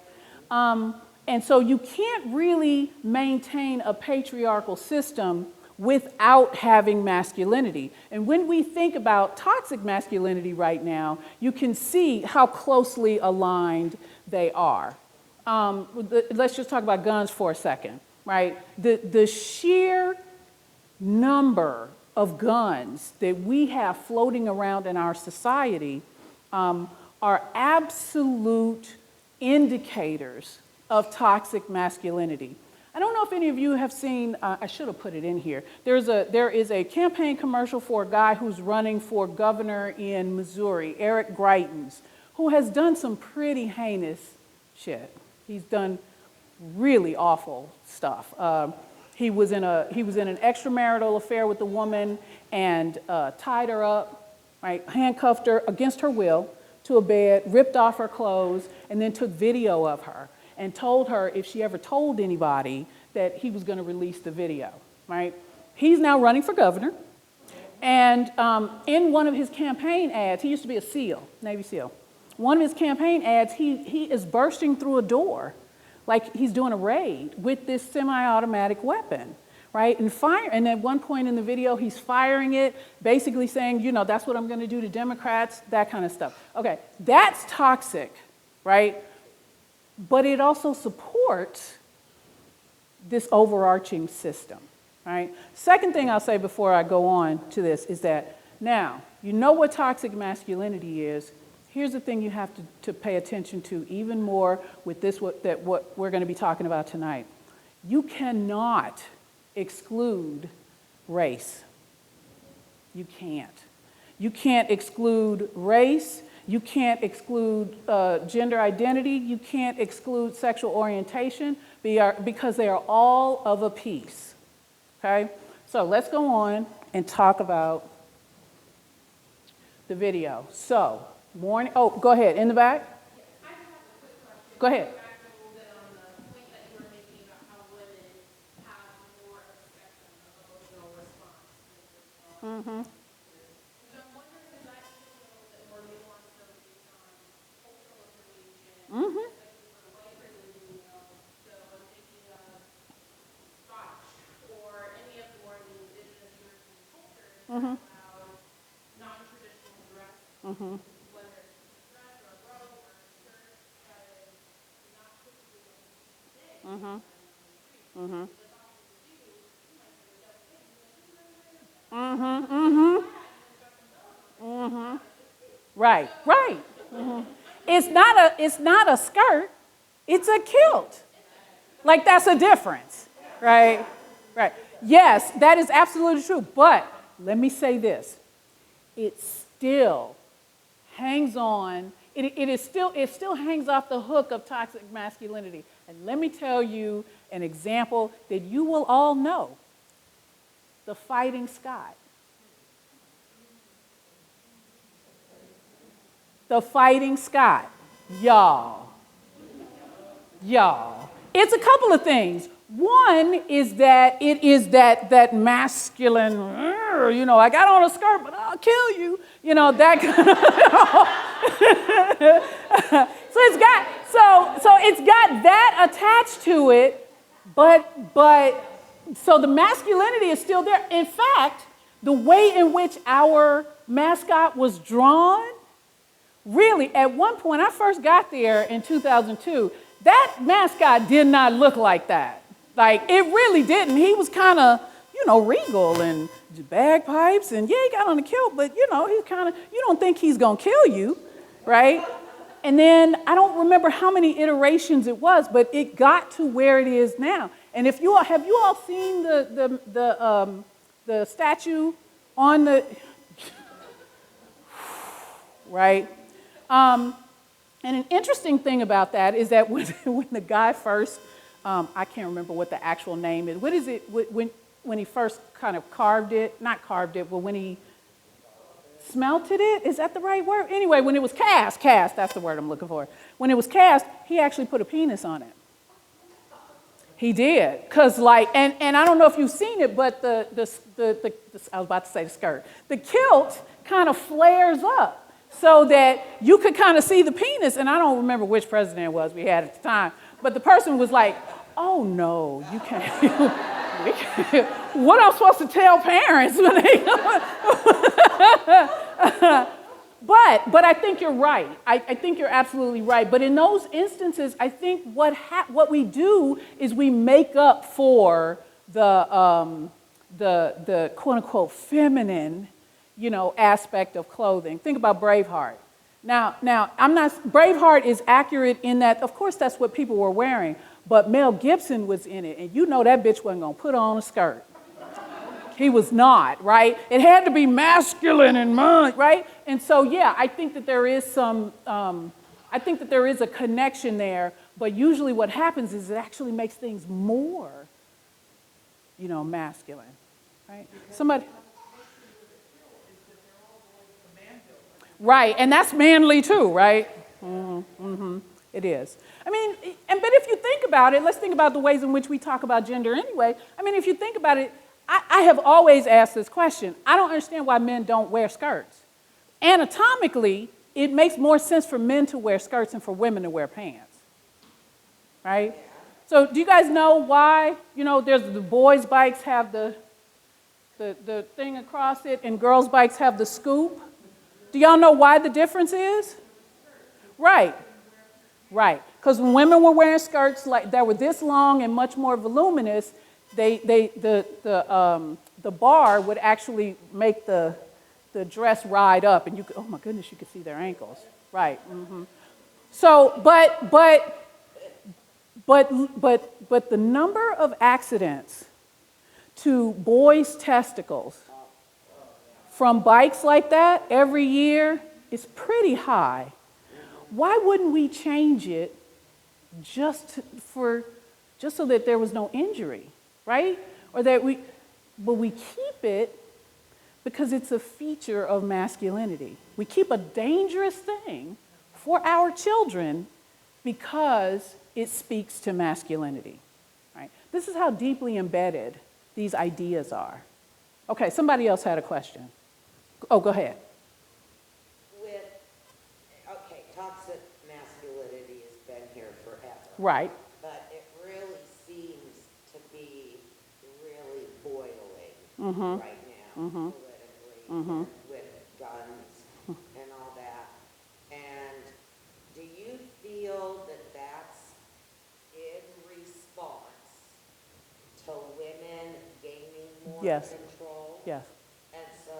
And so you can't really maintain a patriarchal system without having masculinity. And when we think about toxic masculinity right now, you can see how closely aligned they are. Let's just talk about guns for a second, right? The sheer number of guns that we have floating around in our society are absolute indicators of toxic masculinity. I don't know if any of you have seen, I should have put it in here. There is a campaign commercial for a guy who's running for governor in Missouri, Eric Greitens, who has done some pretty heinous shit. He's done really awful stuff. He was in an extramarital affair with a woman and tied her up, right, handcuffed her against her will to a bed, ripped off her clothes, and then took video of her and told her if she ever told anybody that he was going to release the video, right? He's now running for governor. And in one of his campaign ads, he used to be a SEAL, Navy SEAL. One of his campaign ads, he is bursting through a door like he's doing a raid with this semi-automatic weapon, right? And at one point in the video, he's firing it, basically saying, that's what I'm going to do to Democrats, that kind of stuff. Okay, that's toxic, right? But it also supports this overarching system, right? Second thing I'll say before I go on to this is that now, you know what toxic masculinity is. Here's the thing you have to pay attention to even more with what we're going to be talking about tonight. You cannot exclude race. You can't. You can't exclude race. You can't exclude gender identity. You can't exclude sexual orientation because they are all of a piece, okay? So let's go on and talk about the video. So, go ahead, in the back. I just have a quick question. Go ahead. Back a little bit on the point that you were making about how women have more of a spectrum of emotional response. Mm-hmm. So I'm wondering if I can get a little bit more nuance based on cultural affiliation, Mm-hmm. especially for the white privilege, So I'm thinking of Scotch or any of the more whether it's dress or a robe or a skirt that is not typically what you see today. Right, right. It's not a skirt, it's a kilt. Like, that's a difference, right? Right. Yes, that is absolutely true. But let me say this. It still hangs on, it still hangs off the hook of toxic masculinity. And let me tell you an example that you will all know. The Fighting Scot. The Fighting Scot. Y'all. It's a couple of things. One is that it is that masculine, I got on a skirt, but I'll kill you, that kind of, so it's got that attached to it, but so the masculinity is still there. In fact, the way in which our mascot was drawn, really, at one point, I first got there in 2002, that mascot did not look like that. Like, it really didn't. He was kind of, regal and bagpipes, and yeah, he got on the kilt, but, he's kind of, you don't think he's going to kill you, right? And then, I don't remember how many iterations it was, but it got to where it is now. And have you all seen the statue on the, right? And an interesting thing about that is that when the guy first, I can't remember what the actual name is. What is it when he first kind of carved it? Not carved it, but when he smelted it? Is that the right word? Anyway, when it was cast, that's the word I'm looking for. When it was cast, he actually put a penis on it. He did, cause and I don't know if you've seen it, but the I was about to say the skirt. The kilt kind of flares up so that you could kind of see the penis. And I don't remember which president it was we had at the time, but the person was like, "Oh no, you can't." What am I supposed to tell parents when they? But I think you're right. I think you're absolutely right. But in those instances, I think what we do is we make up for the quote unquote feminine, aspect of clothing. Think about Braveheart. Now Braveheart is accurate in that, of course, that's what people were wearing. But Mel Gibson was in it, and that bitch wasn't gonna put on a skirt. He was not, right? It had to be masculine and right? And so, yeah, I think that there is a connection there, but usually what happens is it actually makes things more, masculine, right? Somebody. Right, and that's manly too, right? It is. But if you think about it, let's think about the ways in which we talk about gender anyway. If you think about it, I have always asked this question. I don't understand why men don't wear skirts. Anatomically, it makes more sense for men to wear skirts than for women to wear pants, right? So do you guys know why, there's the boys' bikes have the thing across it and girls' bikes have the scoop? Do y'all know why the difference is? Right. Because when women were wearing skirts that were this long and much more voluminous, the bar would actually make the dress ride up, and oh my goodness, you could see their ankles. Right. So, but the number of accidents to boys' testicles from bikes like that every year is pretty high. Why wouldn't we change it just so that there was no injury, right? But we keep it because it's a feature of masculinity. We keep a dangerous thing for our children because it speaks to masculinity, right? This is how deeply embedded these ideas are. Okay, somebody else had a question. Oh, go ahead. Toxic masculinity has been here forever. Right. But it really seems to be really boiling right now, politically, with guns and all that. more Yes. control. Yes, And so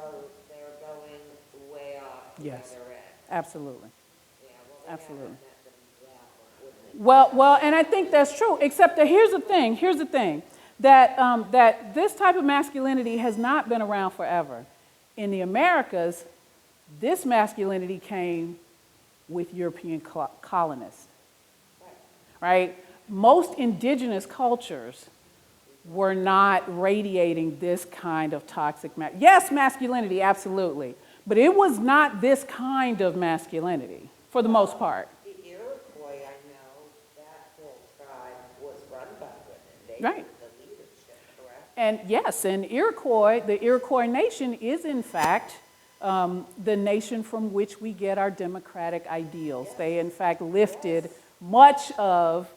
they're going way off the Yes. other end. absolutely. Yeah, well, they haven't Absolutely. met them that one, wouldn't it? Well, and I think that's true, except that here's the thing, that this type of masculinity has not been around forever. In the Americas, this masculinity came with European colonists, right? Most indigenous cultures were not radiating this kind of toxic, yes, masculinity, absolutely, but it was not this kind of masculinity, for the most part. The Iroquois, I know, that whole tribe was run by women. They Right. were the leadership, correct? And yes, and the Iroquois nation is in fact the nation from which we get our democratic ideals. They in fact lifted much of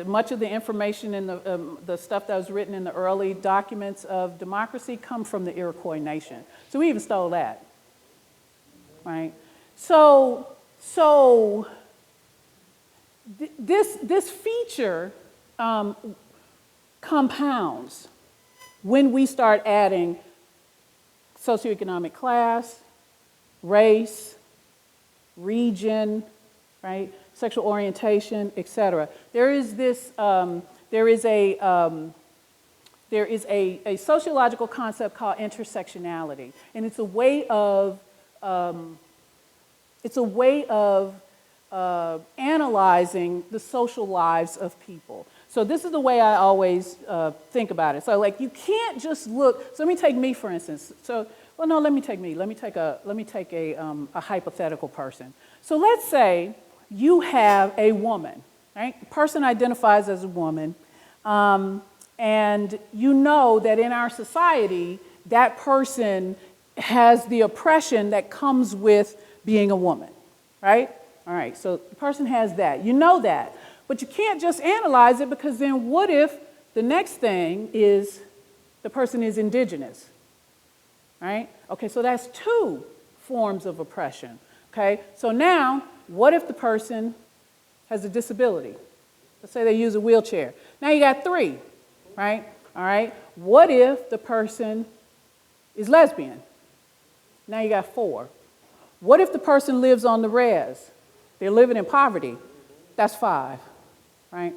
much of the information in the stuff that was written in the early documents of democracy come from the Iroquois nation. So we even stole that, right? So this feature compounds when we start adding socioeconomic class, race, region, right, sexual orientation, etc. There is a sociological concept called intersectionality, and it's a way of analyzing the social lives of people. So this is the way I always think about it. So like you can't just look. So let me take me for instance. Let me take me. Let me take a hypothetical person. So let's say you have a woman, right? The person identifies as a woman, and you know that in our society that person has the oppression that comes with being a woman, right? All right. So the person has that. You know that. But you can't just analyze it, because then what if the next thing is the person is indigenous, right? Okay, so that's two forms of oppression, okay? So now, what if the person has a disability? Let's say they use a wheelchair. Now you got three, right? All right, what if the person is lesbian? Now you got four. What if the person lives on the res? They're living in poverty. That's five. Right?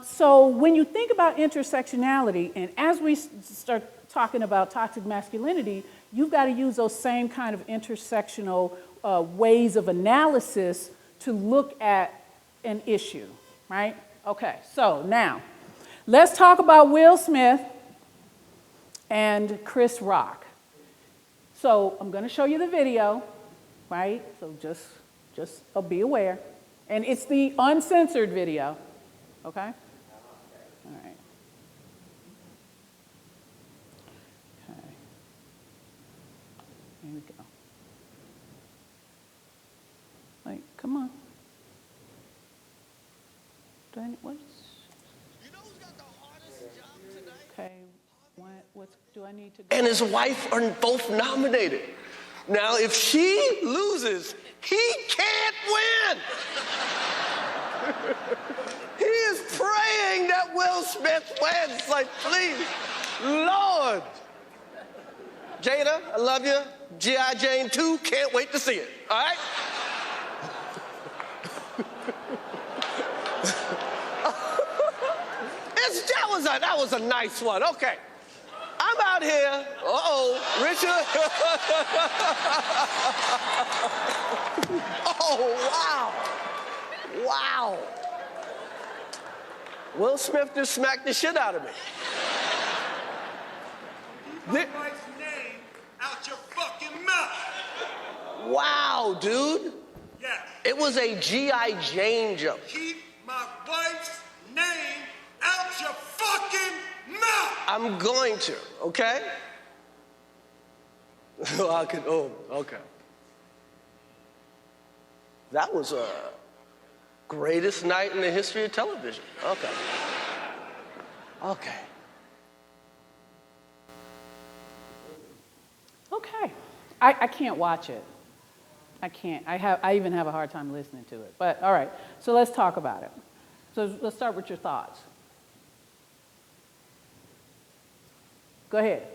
So when you think about intersectionality, and as we start talking about toxic masculinity, you've got to use those same kind of intersectional ways of analysis to look at an issue, right? Okay, so now let's talk about Will Smith and Chris Rock. So I'm going to show you the video, right? So just be aware. And it's the uncensored video, okay? All right. Okay. Here we go. Like, come on. What's... You know who's got the hardest job tonight? Okay, what's, do I need to go? And his wife are both nominated. Now, if she loses, he can't win. He is praying that Will Smith wins. Like, please, Lord. Jada, I love you. G.I. Jane 2, can't wait to see it. All right? That was a nice one. Okay. I'm out here. Richard. Oh, wow. Wow. Will Smith just smacked the shit out of me. Keep my wife's name out your fucking mouth. Wow, dude. Yes. It was a G.I. Jane joke. Keep my wife's name out your fucking mouth. I'm going to, okay? Okay. That was a greatest night in the history of television. Okay. Okay. Okay. I can't watch it. I can't. I even have a hard time listening to it. But all right, so let's talk about it. So let's start with your thoughts. Go ahead.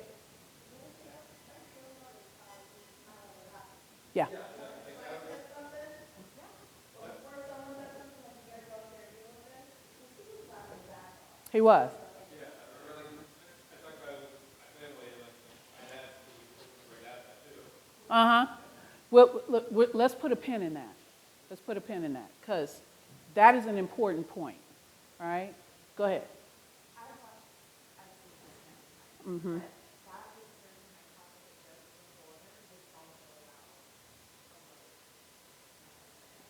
Yeah. He was. Uh-huh. Well, look, let's put a pin in that. Let's put a pin in that, because that is an important point. All right? Go ahead. Mm-hmm.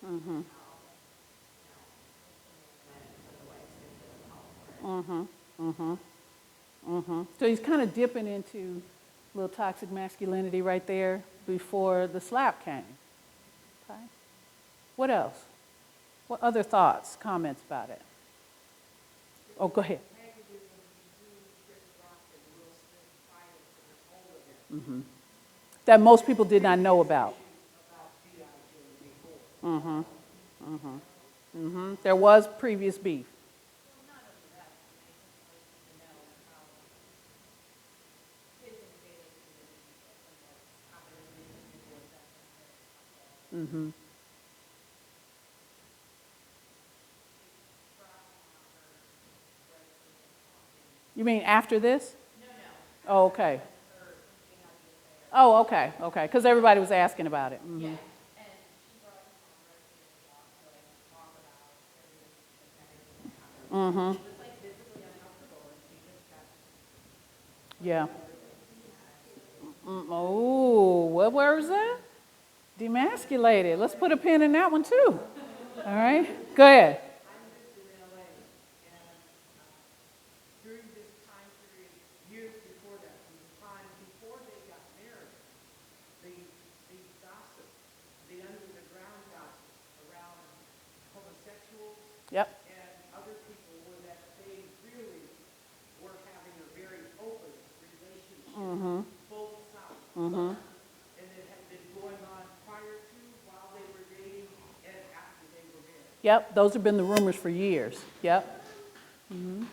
Mm-hmm. Mm-hmm. Mm-hmm. Mm-hmm. So he's kind of dipping into a little toxic masculinity right there before the slap came. Okay. What else? What other thoughts, comments about it? Oh, go ahead. Mm-hmm. That most people did not know about. Mm-hmm. Mm-hmm. Mm-hmm. There was previous beef. Mm-hmm. You mean after this? No. Oh, okay. Oh, okay, okay. Because everybody was asking about it. Mm-hmm. Mm-hmm. Yeah. Oh, what word was that? Demasculated. Let's put a pin in that one too. All right. Go ahead. During this time period, years before that, from the time before they got married, the gossip, the under the ground gossip around homosexuals Yep. and other people were that they really were having a very open relationship, both sides. Mm-hmm. And it had been going on prior to, while they were dating, and after they were married. Yep. Those have been the rumors for years. Yep. Mm-hmm.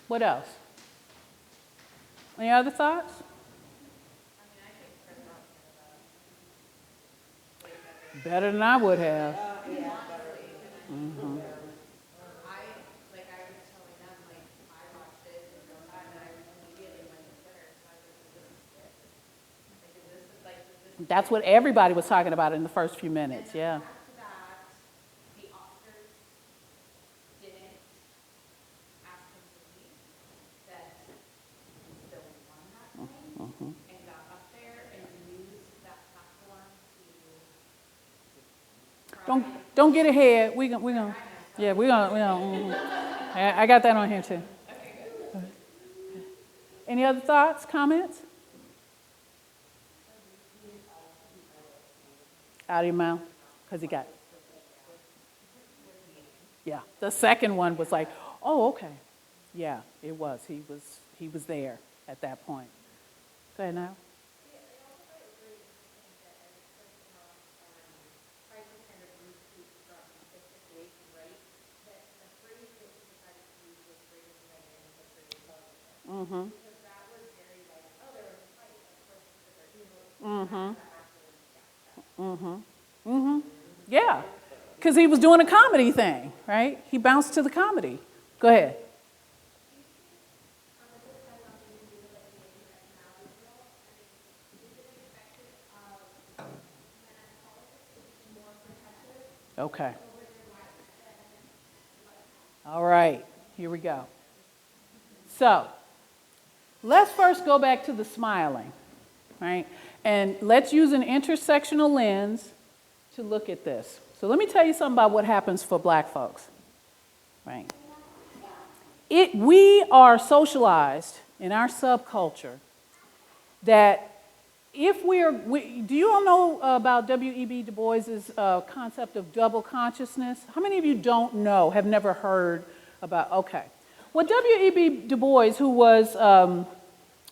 What else? Any other thoughts? Better than I would have. Mm-hmm. That's what everybody was talking about in the first few minutes, yeah. The Oscars didn't ask him to leave, that he still won that night and got up there and used that platform to Don't get ahead. We gonna yeah, we gonna I got that on here too. Any other thoughts, comments? Out of your mouth, because he got it. Yeah, the second one was like, oh, okay. Yeah, it was. He was there at that point. Go ahead now. Mm-hmm. Mm-hmm. Mm-hmm. Mm-hmm. Yeah, because he was doing a comedy thing, right? He bounced to the comedy. Go ahead. Okay. All right, here we go. So, let's first go back to the smiling, right? And let's use an intersectional lens to look at this. So let me tell you something about what happens for black folks, right? We are socialized in our subculture that if do you all know about W.E.B. Du Bois's concept of double consciousness? How many of you don't know, have never heard about, okay. Well, W.E.B. Du Bois, who was,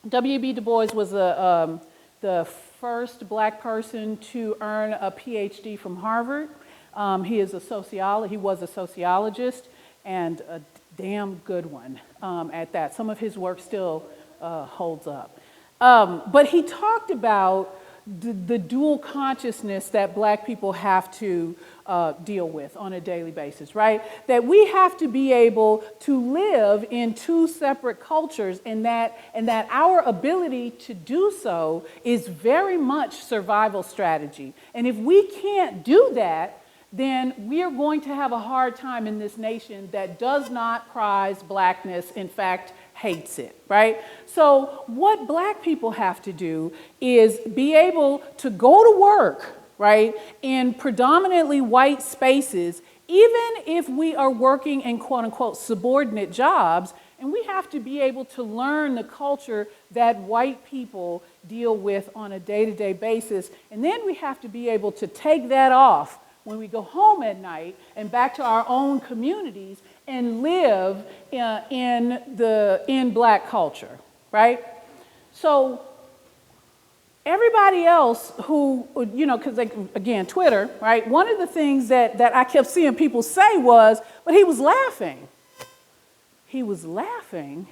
W.E.B. Du Bois was the first black person to earn a PhD from Harvard. He was a sociologist and a damn good one at that. Some of his work still holds up. But he talked about the dual consciousness that black people have to deal with on a daily basis, right? That we have to be able to live in two separate cultures, and that our ability to do so is very much survival strategy. And if we can't do that, then we are going to have a hard time in this nation that does not prize blackness, in fact, hates it, right? So what black people have to do is be able to go to work, right, in predominantly white spaces, even if we are working in quote-unquote subordinate jobs, and we have to be able to learn the culture that white people deal with on a day-to-day basis, and then we have to be able to take that off when we go home at night and back to our own communities and live in black culture, right? So everybody else who, you know, because again, Twitter, right? One of the things that I kept seeing people say was, but he was laughing. He was laughing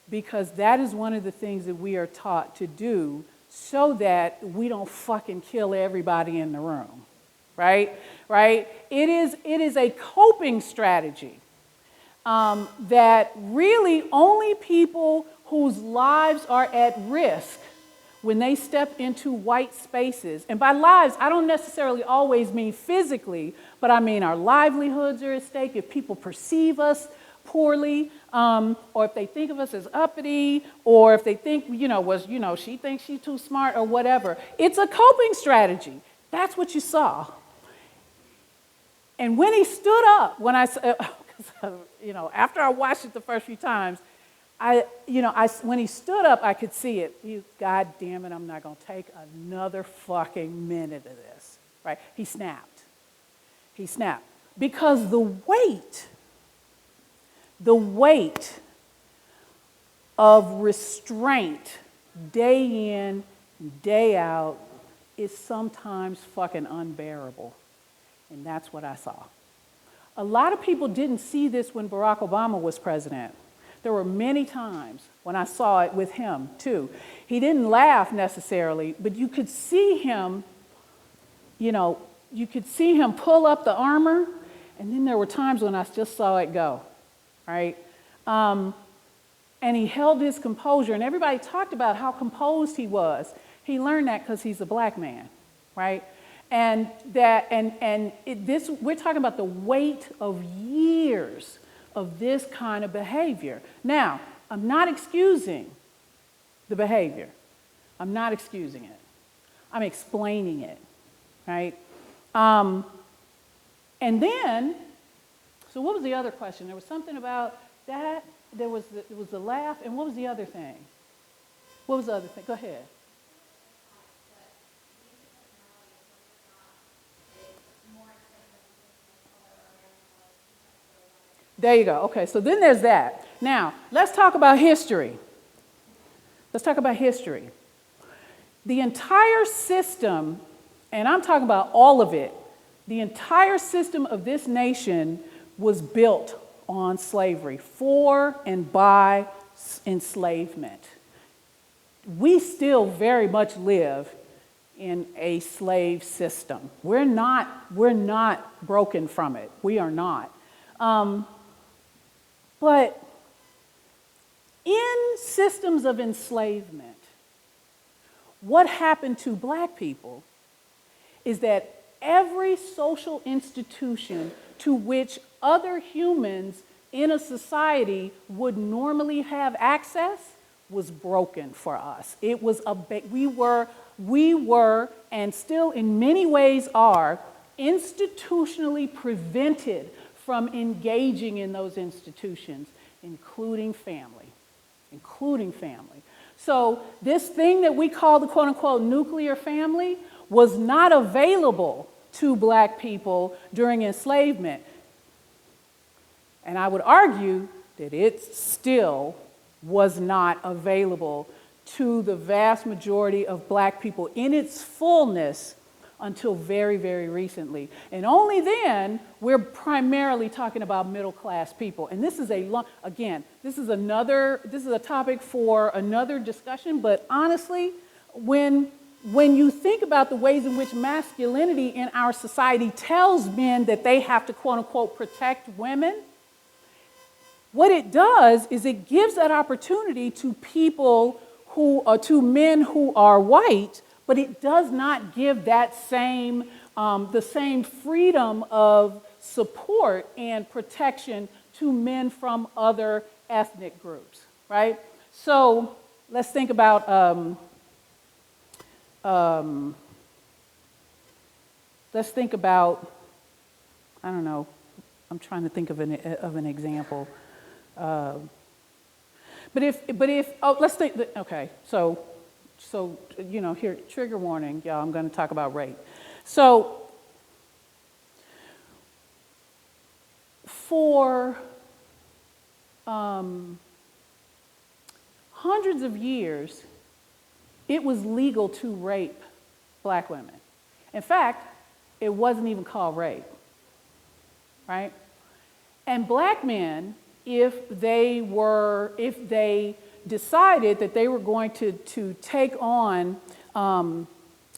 because that is one of the things that we are taught to do so that we don't fucking kill everybody in the room. Right? It is a coping strategy that really only people whose lives are at risk when they step into white spaces, and by lives, I don't necessarily always mean physically, but I mean our livelihoods are at stake. If people perceive us poorly, or if they think of us as uppity, or if they think, she thinks she's too smart or whatever. It's a coping strategy. That's what you saw. And when he stood up, after I watched it the first few times, when he stood up, I could see it. God damn it, I'm not going to take another fucking minute of this, right? He snapped. Because the weight of restraint day in, day out is sometimes fucking unbearable. And that's what I saw. A lot of people didn't see this when Barack Obama was president. There were many times when I saw it with him, too. He didn't laugh necessarily, but you could see him, pull up the armor, and then there were times when I just saw it go, right? And he held his composure, and everybody talked about how composed he was. He learned that because he's a black man, right? And we're talking about the weight of years of this kind of behavior. Now, I'm not excusing the behavior. I'm not excusing it. I'm explaining it, right? And then, so what was the other question? There was something about that. There was the laugh, and what was the other thing? What was the other thing? Go ahead. There you go. Okay, so then there's that. Now, let's talk about history. The entire system, and I'm talking about all of it, the entire system of this nation was built on slavery, for and by enslavement. We still very much live in a slave system. We're not broken from it. We are not. But in systems of enslavement, what happened to black people is that every social institution to which other humans in a society would normally have access was broken for us. It was we were, and still in many ways are, institutionally prevented from engaging in those institutions, including family. So this thing that we call the quote-unquote nuclear family was not available to black people during enslavement. And I would argue that it still was not available to the vast majority of black people in its fullness until very, very recently. And only then, we're primarily talking about middle-class people. And this is this is a topic for another discussion, but honestly, when you think about the ways in which masculinity in our society tells men that they have to, quote unquote, protect women, what it does is it gives that opportunity to to men who are white, but it does not give that the same freedom of support and protection to men from other ethnic groups, right? So let's think about, I don't know, I'm trying to think of an example. Let's think, okay, so, here, trigger warning, y'all, I'm going to talk about rape. So, for hundreds of years, it was legal to rape black women. In fact, it wasn't even called rape, right? And black men, if they decided that they were going to take on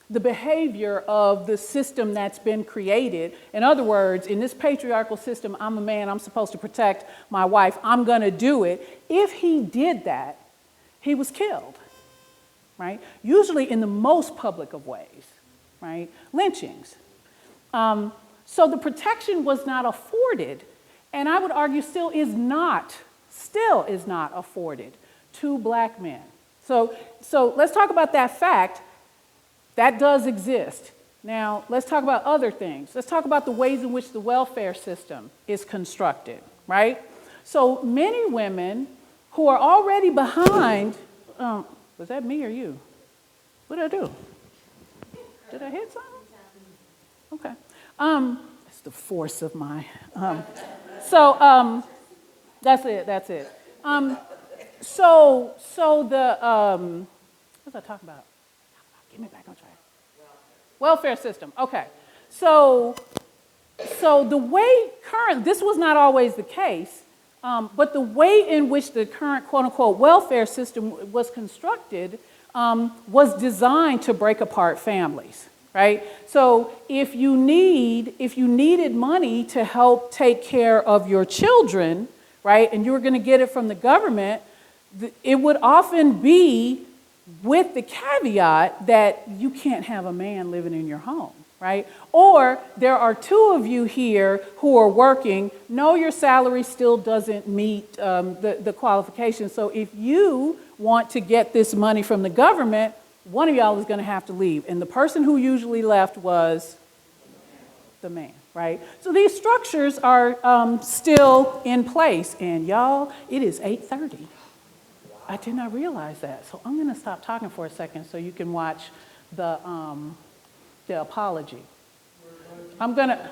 the behavior of the system that's been created. In other words, in this patriarchal system, I'm a man, I'm supposed to protect my wife, I'm going to do it. If he did that, he was killed, right? Usually in the most public of ways, right? Lynchings. So the protection was not afforded, and I would argue still is not afforded to black men. So let's talk about that fact. That does exist. Now, let's talk about other things. Let's talk about the ways in which the welfare system is constructed, right? So many women who are already behind, was that me or you? What did I do? Did I hit something? Okay. It's the force of my, that's it. What was I talking about? Get me back on track. Welfare system, okay. So the way this was not always the case, but the way in which the current quote unquote welfare system was constructed was designed to break apart families, right? So if you needed money to help take care of your children, right, and you were going to get it from the government, it would often be with the caveat that you can't have a man living in your home, right? Or there are two of you here who are working, no, your salary still doesn't meet the qualifications. So if you want to get this money from the government, one of y'all is going to have to leave. And the person who usually left was the man, right? So these structures are still in place. And y'all, it is 8:30. I did not realize that. So I'm going to stop talking for a second so you can watch the apology. I'm going to,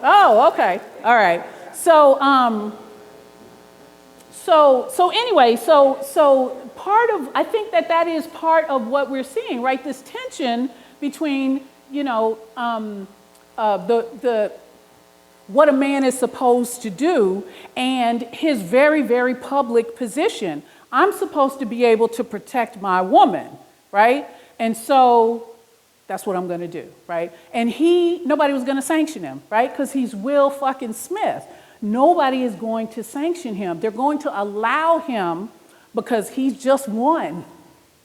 Oh, okay. All right. So part of, I think that is part of what we're seeing, right? This tension between, what a man is supposed to do and his very, very public position. I'm supposed to be able to protect my woman, right? And so that's what I'm going to do, right? And nobody was going to sanction him, right? Because he's Will fucking Smith. Nobody is going to sanction him. They're going to allow him, because he's just one,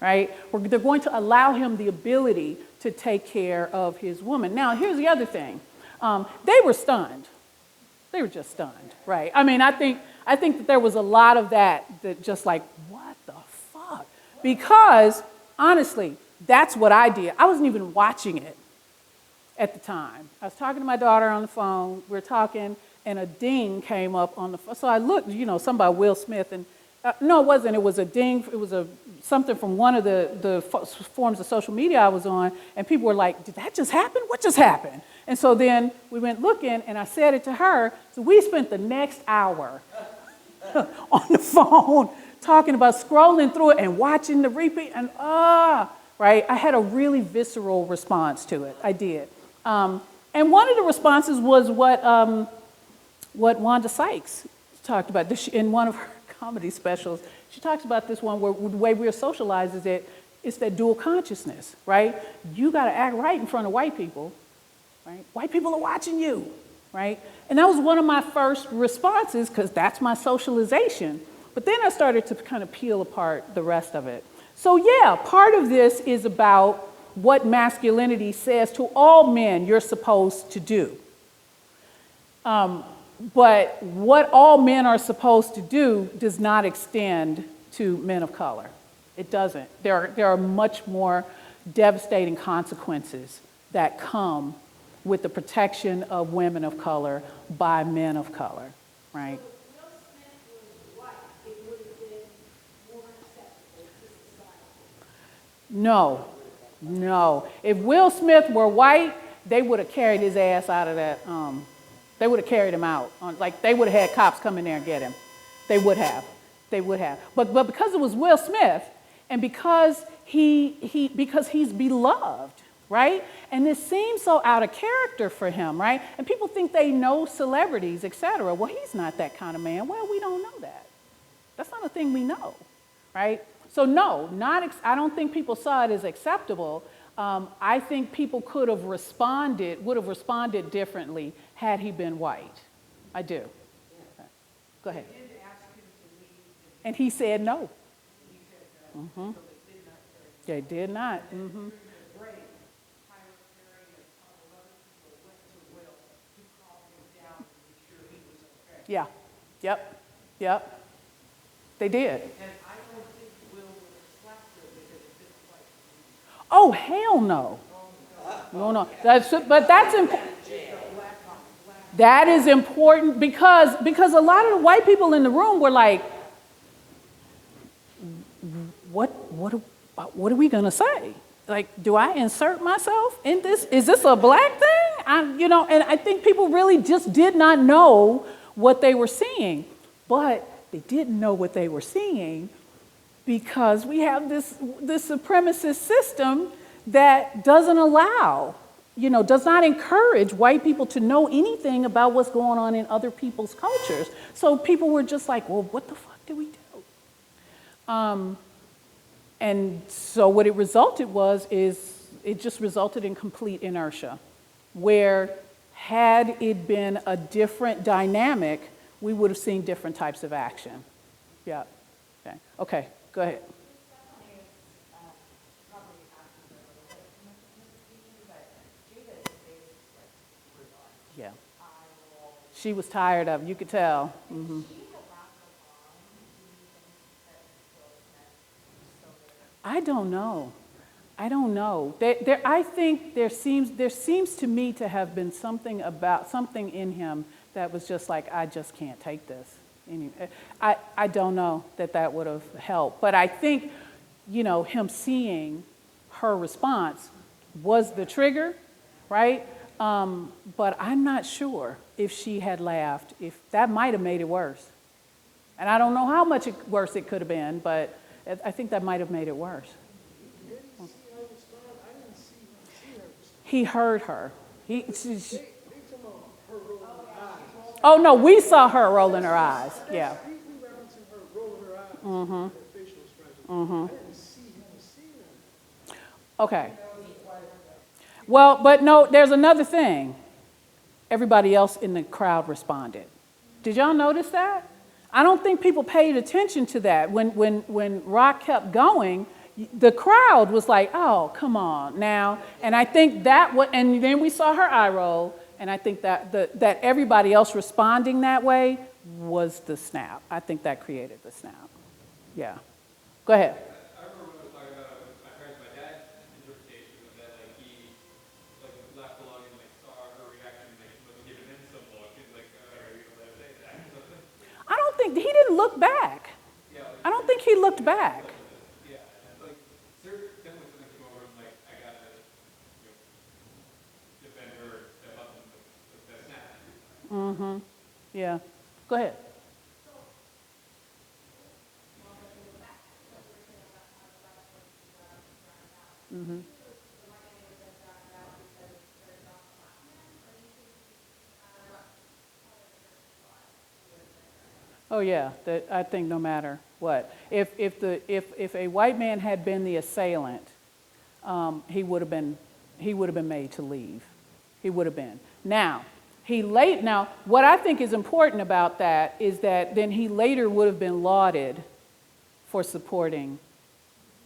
right? They're going to allow him the ability to take care of his woman. Now, here's the other thing. They were stunned. They were just stunned, right? I mean, I think that there was a lot of that just like, what the fuck? Because, honestly, that's what I did. I wasn't even watching it at the time. I was talking to my daughter on the phone. We were talking, and a ding came up on the phone. So I looked, something about Will Smith, and no, it wasn't. It was a ding. It was something from one of the forms of social media I was on, and people were like, did that just happen? What just happened? And so then we went looking, and I said it to her. So we spent the next hour on the phone talking about scrolling through it and watching the repeat. And right? I had a really visceral response to it. I did. And one of the responses was what Wanda Sykes talked about in one of her comedy specials. She talks about this one where the way we're socialized is that it's that dual consciousness, right? You got to act right in front of white people, right? White people are watching you, right? And that was one of my first responses because that's my socialization. But then I started to kind of peel apart the rest of it. So yeah, part of this is about what masculinity says to all men you're supposed to do. But what all men are supposed to do does not extend to men of color. It doesn't. There are much more devastating consequences that come with the protection of women of color by men of color, right? Will Smith was white, it would have been more acceptable to society. No. If Will Smith were white, they would have carried his ass out of that. They would have carried him out. Like they would have had cops come in there and get him. They would have. But because it was Will Smith, and because he's beloved, right? And this seems so out of character for him, right? And people think they know celebrities, etc. Well, he's not that kind of man. Well, we don't know that. That's not a thing we know, right? So no, I don't think people saw it as acceptable. I think people would have responded differently had he been white. I do. Okay. Go ahead. They did ask him to leave, And he said no. he said no, so they did not carry him. They did not. During the break, Tyler Perry and a couple other people went to Will to calm him down and make sure he was okay. Yeah. Yep. They did. And I don't think Will would have slapped her because it didn't like him. Oh, hell no. No. But that's important. That is important because a lot of the white people in the room were like, what are we gonna say? Like, do I insert myself in this? Is this a black thing? And I think people really just did not know what they were seeing, but they didn't know what they were seeing because we have this supremacist system that doesn't allow, does not encourage white people to know anything about what's going on in other people's cultures. So people were just like, well, what the fuck do we do? And so what it resulted it just resulted in complete inertia, where had it been a different dynamic, we would have seen different types of action. Yeah. Okay, go ahead. Yeah. She was tired of it, you could tell. Mm-hmm. I don't know. I think there seems to me to have been something in him that was just like, I just can't take this. I don't know that would have helped. But I think, him seeing her response was the trigger, right? But I'm not sure if she had laughed, if that might have made it worse. And I don't know how much worse it could have been, but I think that might have made it worse. He heard her. Oh no, we saw her rolling her eyes. Yeah. Okay. Well, but no, there's another thing. Everybody else in the crowd responded. Did y'all notice that? I don't think people paid attention to that. When Rock kept going, the crowd was like, oh, come on now. And I think and then we saw her eye roll, and I think that everybody else responding that way was the snap. I think that created the snap. Yeah. Go ahead. I remember when I was talking about it with my parents, my dad's interpretation was that he laughed along and saw her reaction, must have given him some look, and all right, let her say that or something. I don't think he didn't look back. Yeah, I don't think he looked back. yeah, there's definitely something came over him, I gotta defend her, step up, and that snap. Yeah. Go ahead. Oh yeah, I think no matter what, if a white man had been the assailant, he would have been made to leave. He would have been. Now, now what I think is important about that is that then he later would have been lauded for supporting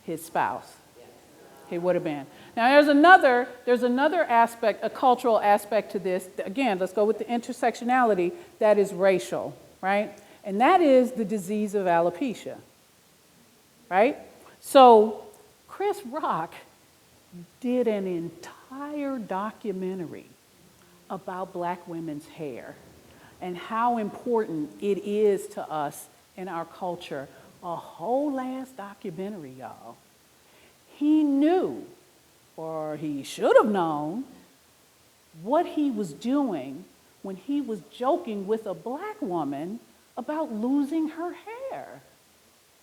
his spouse. He would have been. Now there's another aspect, a cultural aspect to this. Again, let's go with the intersectionality that is racial, right? And that is the disease of alopecia, right? So Chris Rock did an entire documentary about black women's hair and how important it is to us in our culture. A whole ass documentary, y'all. He knew, or he should have known, what he was doing when he was joking with a black woman about losing her hair,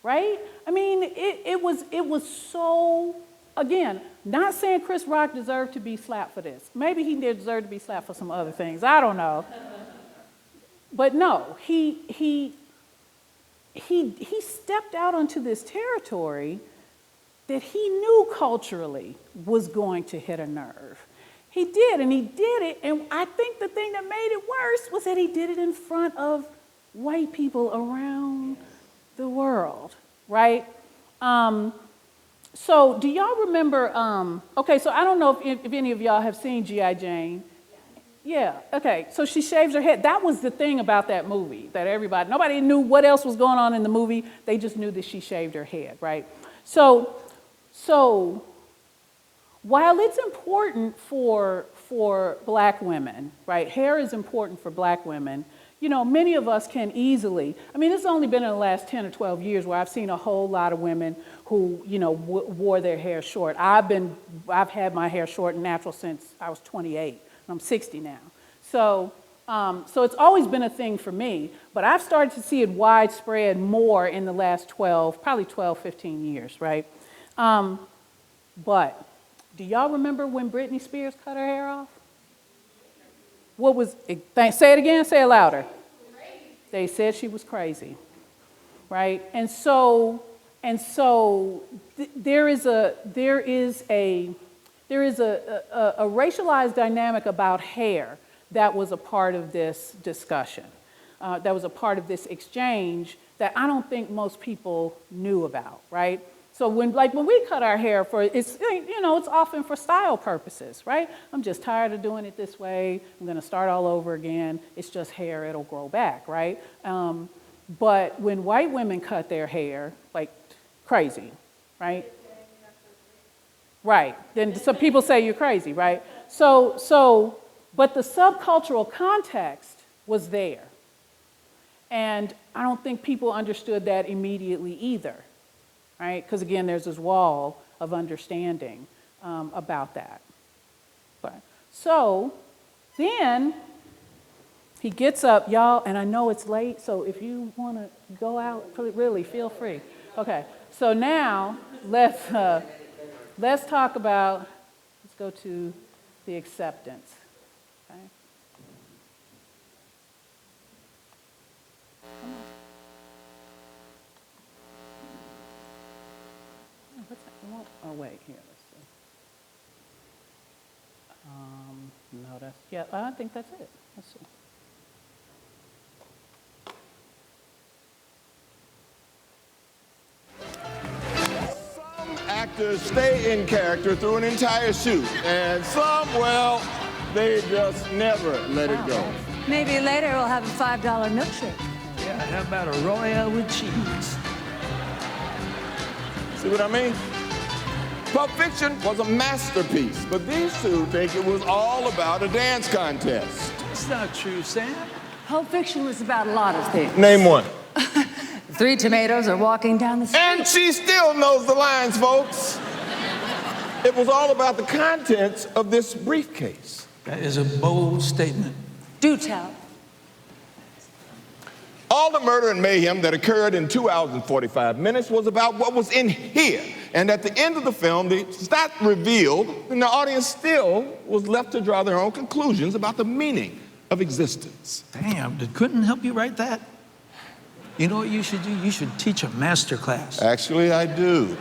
right? I mean, it was so, again, not saying Chris Rock deserved to be slapped for this. Maybe he did deserve to be slapped for some other things. I don't know. But no, he stepped out onto this territory that he knew culturally was going to hit a nerve. He did, and he did it, and I think the thing that made it worse was that he did it in front of white people around the world, right? So do y'all remember, okay, so I don't know if any of y'all have seen G.I. Jane. Yeah, okay, so she shaves her head. That was the thing about that movie, that nobody knew what else was going on in the movie. They just knew that she shaved her head, right? So while it's important for black women, right, hair is important for black women, you know, many of us can easily, I mean, it's only been in the last 10 or 12 years where I've seen a whole lot of women who, you know, wore their hair short. I've had my hair short and natural since I was 28, and I'm 60 now. So it's always been a thing for me, but I've started to see it widespread more in the last 12, 15 years, right? But do y'all remember when Britney Spears cut her hair off? What was it? Say it again, say it louder. They said she was crazy, right? And so there is a racialized dynamic about hair that was a part of this discussion, that was a part of this exchange that I don't think most people knew about, right? So when we cut our hair it's often for style purposes, right? I'm just tired of doing it this way. I'm going to start all over again. It's just hair. It'll grow back, right? But when white women cut their hair, like crazy, right? Right. Then some people say you're crazy, right? But the subcultural context was there. And I don't think people understood that immediately either. Right? Because again, there's this wall of understanding about that. But, so then he gets up, y'all, and I know it's late, so if you want to go out, really feel free. Okay, so now let's talk about, let's go to the acceptance. Okay? Oh, wait, here, let's see. No, I think that's it. Let's see. Some actors stay in character through an entire shoot, and some, well, they just never let it go. Maybe later we'll have a $5 milkshake. Yeah, how about a Royale with cheese? See what I mean? Pulp Fiction was a masterpiece, but these two think it was all about a dance contest. That's not true, Sam. Pulp Fiction was about a lot of things. Name one. 3 tomatoes are walking down the street. And she still knows the lines, folks. It was all about the contents of this briefcase. That is a bold statement. Do tell. All the murder and mayhem that occurred in 2 hours and 45 minutes was about what was in here. And at the end of the film, it's not revealed, and the audience still was left to draw their own conclusions about the meaning of existence. Damn, did Quentin help you write that? You know what you should do? You should teach a master class. Actually, I do.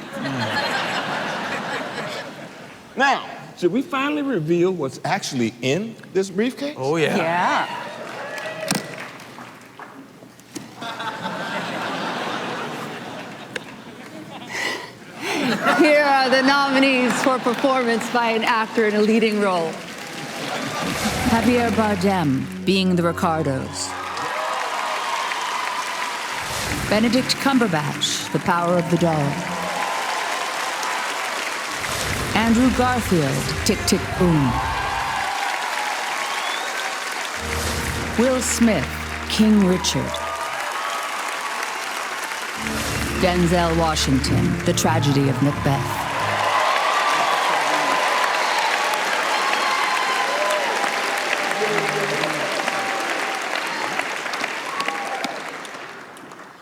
Now, should we finally reveal what's actually in this briefcase? Oh, yeah. Yeah. Here are the nominees for performance by an actor in a leading role. Javier Bardem, being the Ricardos. Benedict Cumberbatch, The Power of the Dog. Andrew Garfield, Tick, Tick, Boom. Will Smith, King Richard. Denzel Washington, The Tragedy of Macbeth.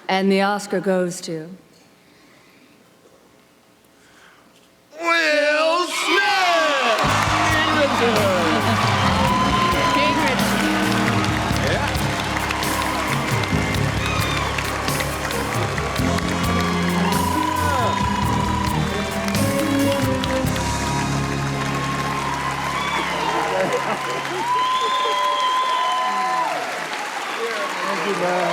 And the Oscar goes to... Will Smith! King Richard. Yeah. Thank you, man.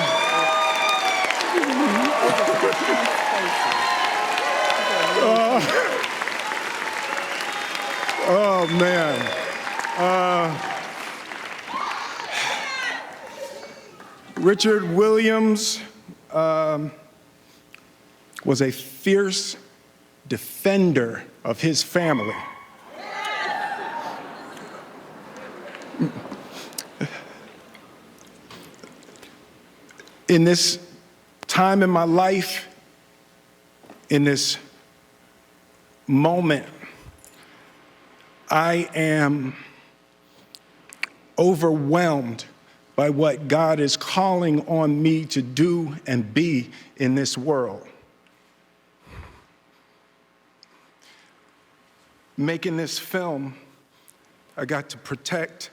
Oh, man. Richard Williams was a fierce defender of his family. In this time in my life, in this moment, I am overwhelmed by what God is calling on me to do and be in this world. Making this film, I got to protect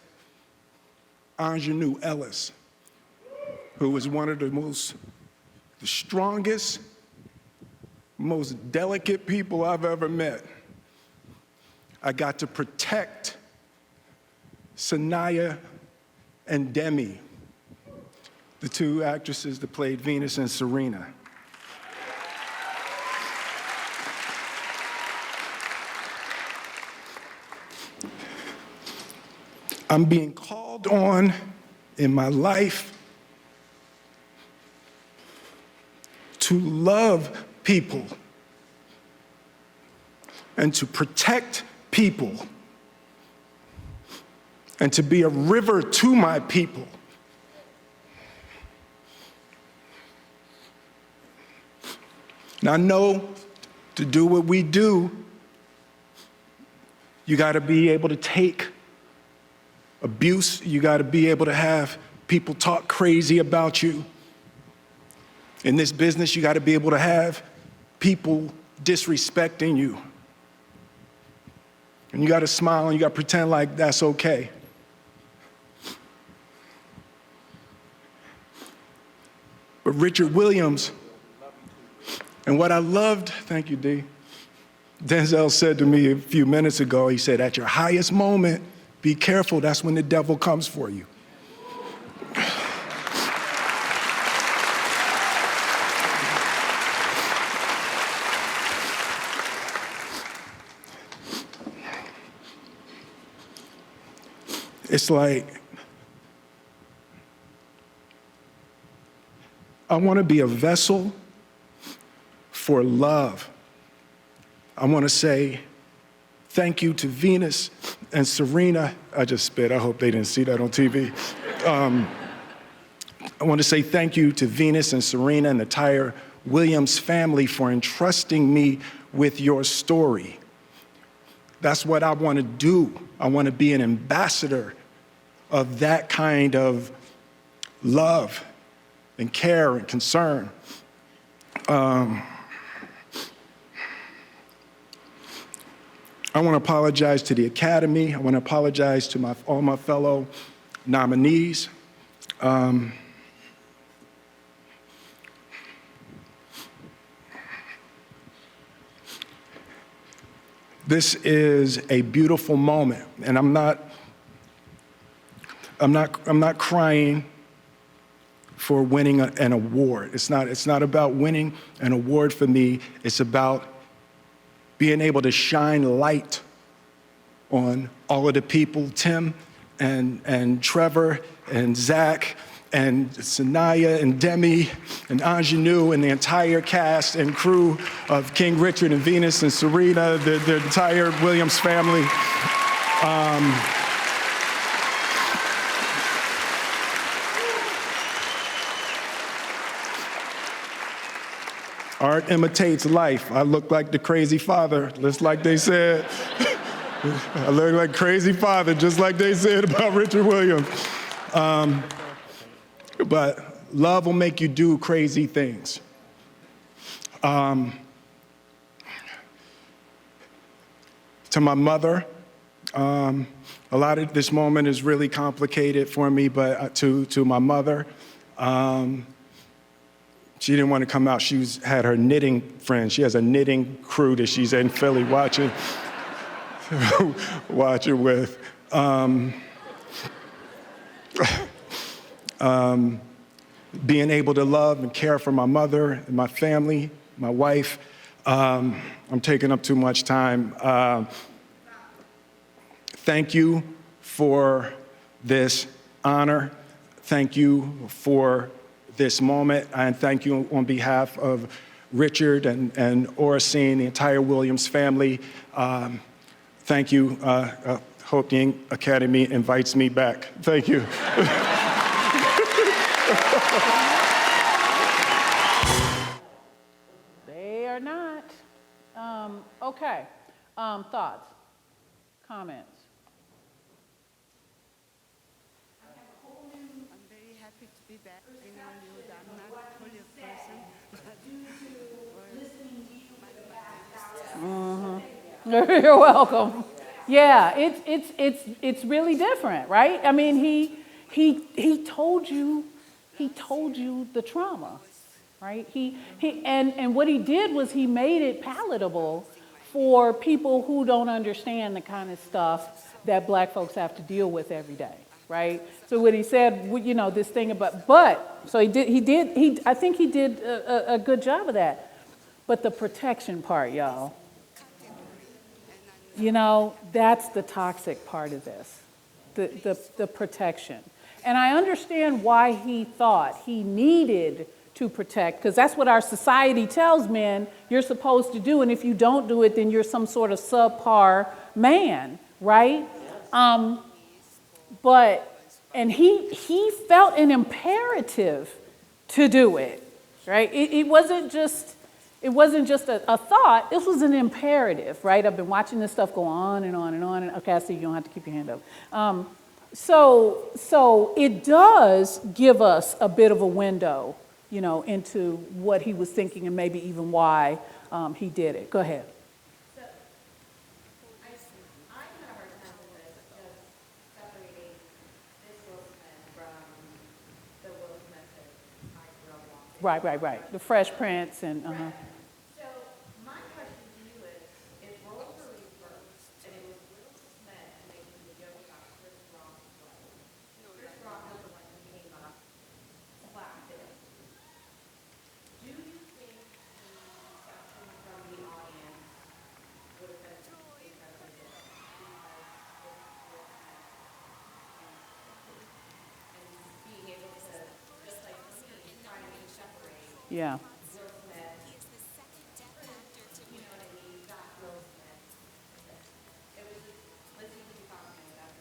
Ingenue Ellis, who was one of the strongest, most delicate people I've ever met. I got to protect Sanaya and Demi, the two actresses that played Venus and Serena. I'm being called on in my life to love people and to protect people and to be a river to my people. Now, I know to do what we do, you got to be able to take abuse. You got to be able to have people talk crazy about you. In this business, you got to be able to have people disrespecting you. And you got to smile and you got to pretend like that's okay. But Richard Williams, and what I loved, thank you, D. Denzel said to me a few minutes ago, he said, at your highest moment, be careful, that's when the devil comes for you. It's like, I want to be a vessel for love. I want to say thank you to Venus and Serena. I just spit, I hope they didn't see that on TV. I want to say thank you to Venus and Serena and the entire Williams family for entrusting me with your story. That's what I want to do. I want to be an ambassador of that kind of love and care and concern. I want to apologize to the Academy. I want to apologize to all my fellow nominees. This is a beautiful moment, and I'm not crying for winning an award. It's not about winning an award for me. It's about being able to shine light on all of the people, Tim and Trevor and Zach and Sanaya and Demi and Ingenue and the entire cast and crew of King Richard and Venus and Serena, the entire Williams family. Art imitates life. I look like the crazy father, just like they said. I look like crazy father, just like they said about Richard Williams. But love will make you do crazy things. To my mother, a lot of this moment is really complicated for me, but to my mother, she didn't want to come out. Had her knitting friends. She has a knitting crew that she's in Philly watching with. Being able to love and care for my mother and my family, my wife. I'm taking up too much time. Thank you for this honor. Thank you for this moment, and thank you on behalf of Richard and Oracene, the entire Williams family. Thank you. Hope the Academy invites me back. Thank you. They are not. Okay. Thoughts? Comments? I'm very happy to be back in Hollywood. I'm not a Hollywood person, but You're welcome. Yeah, it's really different, right? I mean, he told you the trauma, right? And what he did was he made it palatable for people who don't understand the kind of stuff that Black folks have to deal with every day, right? So what he said, you know, this thing about, so I think he did a good job of that. But the protection part, y'all, you know, that's the toxic part of this, the protection. And I understand why he thought he needed to protect, because that's what our society tells men you're supposed to do, and if you don't do it, then you're some sort of subpar man, right? And he felt an imperative to do it, right? It wasn't just a thought, this was an imperative, right? I've been watching this stuff go on and on and on, and okay, I see you don't have to keep your hand up. So it does give us a bit of a window, you know, into what he was thinking and maybe even why he did it. Go ahead. So, I had a hard time with this, just separating this Will Smith from the Will Smith that I grew up on. Right. The Fresh Prince and, So, my question to you is, if roles were reversed, and it was Will Smith making the joke about Chris Rock's wife, Chris Rock was the one who came up, slapped it. Do you think the reception from the audience would have been incredibly different because it's Will Smith and being able to, just like me, trying to separate yeah. Will Smith, you know what I mean, not Will Smith. It was just listening to you talking about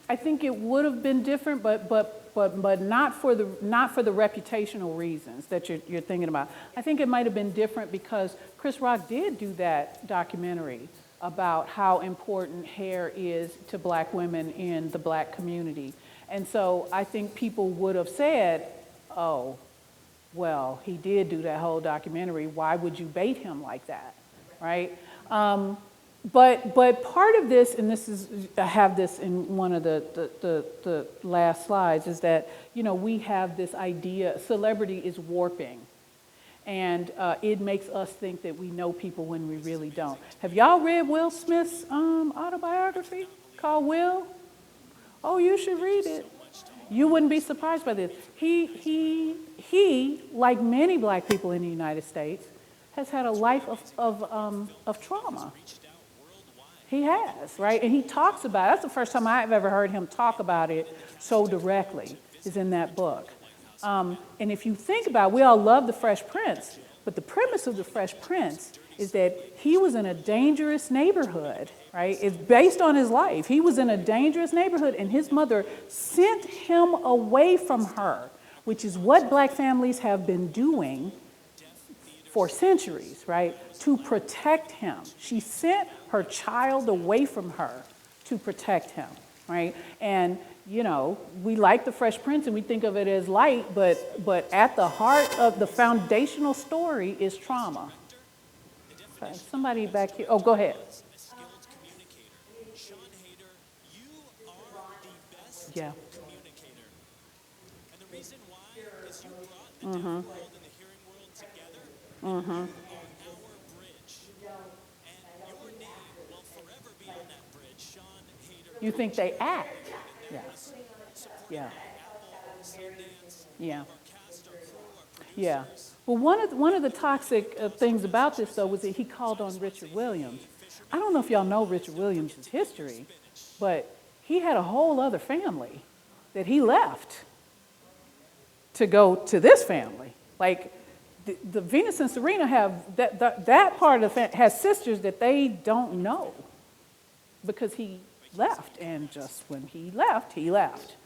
I think it would have been different, but not for the reputational reasons that you're thinking about. I think it might have been different because Chris Rock did do that documentary about how important hair is to Black women in the Black community. And so I think people would have said, oh, well, he did do that whole documentary. Why would you bait him like that? right? But part of this, and this is, I have this in one of the last slides, is that, you know, we have this idea, celebrity is warping. And it makes us think that we know people when we really don't. Have y'all read Will Smith's autobiography called Will? Oh, you should read it. You wouldn't be surprised by this. He, like many black people in the United States, has had a life of trauma. He has, right? And he talks about it. That's the first time I've ever heard him talk about it so directly, is in that book. And if you think about it, we all love The Fresh Prince, but the premise of The Fresh Prince is that he was in a dangerous neighborhood, right? It's based on his life. He was in a dangerous neighborhood, and his mother sent him away from her, which is what black families have been doing for centuries, right? To protect him. She sent her child away from her to protect him, right? And you know, we like The Fresh Prince and we think of it as light, but at the heart of the foundational story is trauma. Okay, somebody back here. Oh, go ahead. Yeah. And the reason why is you brought the deaf world and the hearing world together. Mm-hmm. On our bridge. And your name will forever be on that bridge, Sean Hader. You think they act? Yeah. Yeah. Yeah. Yeah. Well, one of the toxic things about this, though, was that he called on Richard Williams. I don't know if y'all know Richard Williams' history, but he had a whole other family that he left to go to this family. Like, the Venus and Serena have, that part of the family has sisters that they don't know because he left, and just when he left, he left.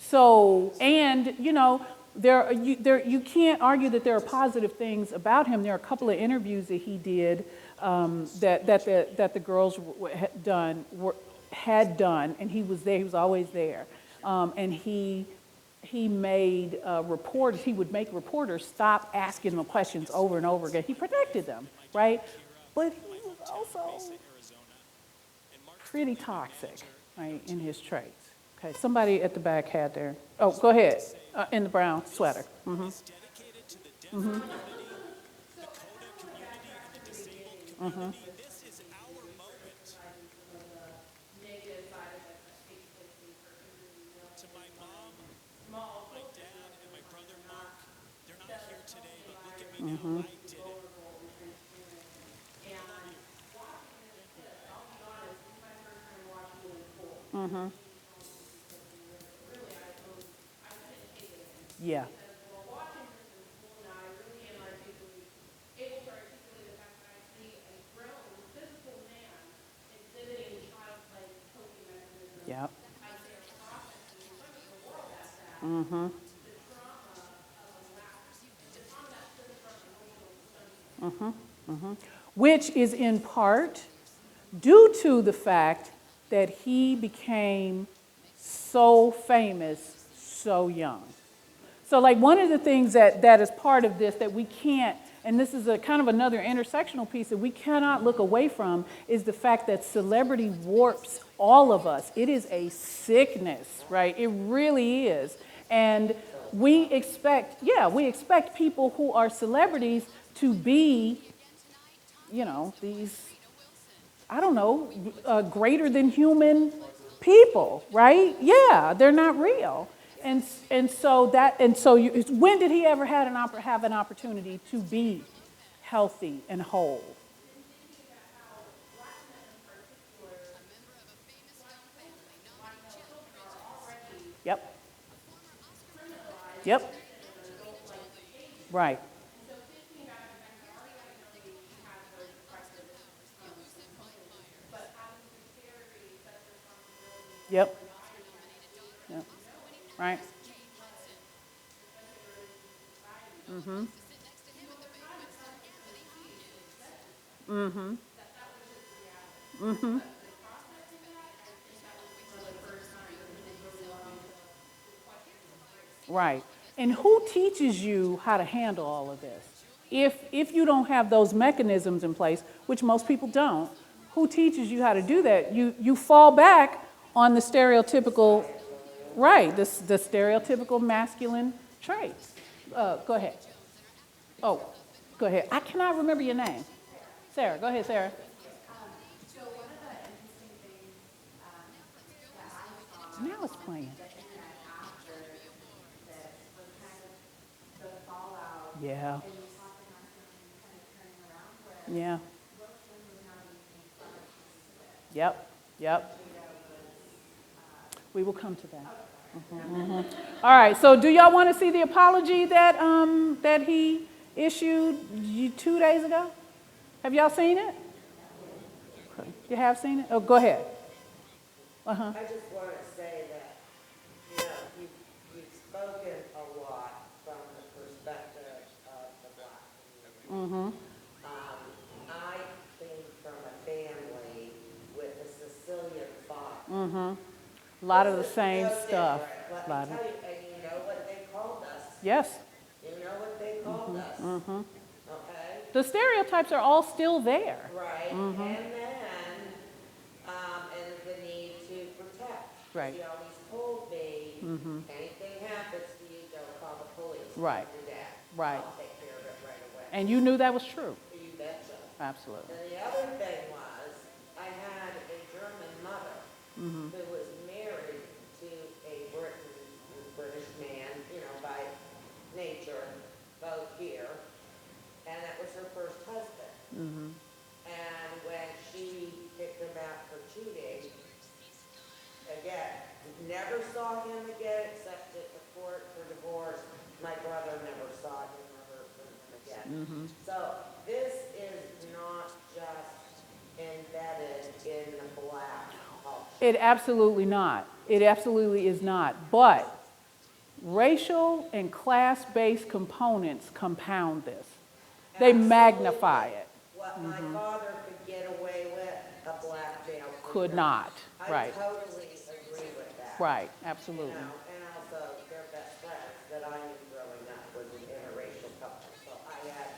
So, and you know, you can't argue that there are positive things about him. There are a couple of interviews that he did that the girls had done, and he was there. He was always there, and he made reporters. He would make reporters stop asking them questions over and over again. He protected them, right? But he was also pretty toxic, right, in his traits. Okay, somebody at the back had their, oh, go ahead, in the brown sweater. Mm-hmm. Mm-hmm. Mm-hmm. Mm-hmm. Mm-hmm. Yeah. Yep. Mm-hmm. Mm-hmm. Mm-hmm. Which is in part due to the fact that he became so famous so young. So like one of the things that is part of this that we can't, and this is a kind of another intersectional piece that we cannot look away from, is the fact that celebrity warps all of us. It is a sickness, right? It really is. And we expect people who are celebrities to be, you know, these, I don't know, greater than human people, right? Yeah, they're not real. And so when did he ever have an opportunity to be healthy and whole? Yep. Yep. Right. Yep. Yep. Right. Mm-hmm. Mm-hmm. Mm-hmm. Right. And who teaches you how to handle all of this? if you don't have those mechanisms in place, which most people don't, who teaches you how to do that? You fall back on the stereotypical, right, the stereotypical masculine traits. Go ahead. Oh, go ahead. I cannot remember your name. Sarah, go ahead, Sarah. So one of the interesting things that I saw Now it's playing. the internet after this was kind of the fallout. Yeah. And you saw the masculinity kind of turning around where Yeah. Wilson was now being punished. Yep. Yep. We will come to that. All right. So, do y'all want to see the apology that that he issued 2 days ago? Have y'all seen it? Okay. You have seen it? Oh, go ahead. I just want to say that, you know, you've spoken a lot from the perspective of the Black community. I came from a family with a Sicilian father. A lot of the same No stuff. different. Lot Let me of- tell you, and you know what they called us. Yes. You know what they called us. Okay? The stereotypes are all still there. Right, and then, and the need to protect. Right. She always told me, anything happens to you, don't call the police. Right. Call your dad. Right. I'll take care of it right away. And you knew that was true. You betcha. Absolutely. And the other thing was, I had a German mother who was married to a British man, you know, by nature, both here, and that was her first husband. And when she kicked him out for cheating, again, never saw him again except at the court for divorce. My brother never saw him or heard from him again. So this is not just embedded in the Black culture. It absolutely not. It absolutely is not. But racial and class-based components compound this. They magnify it. What my father could get away with, a Black male Could not. Right. I totally agree with that. Right. You Absolutely. know, and also their best friends that I knew growing up was an interracial couple, so I had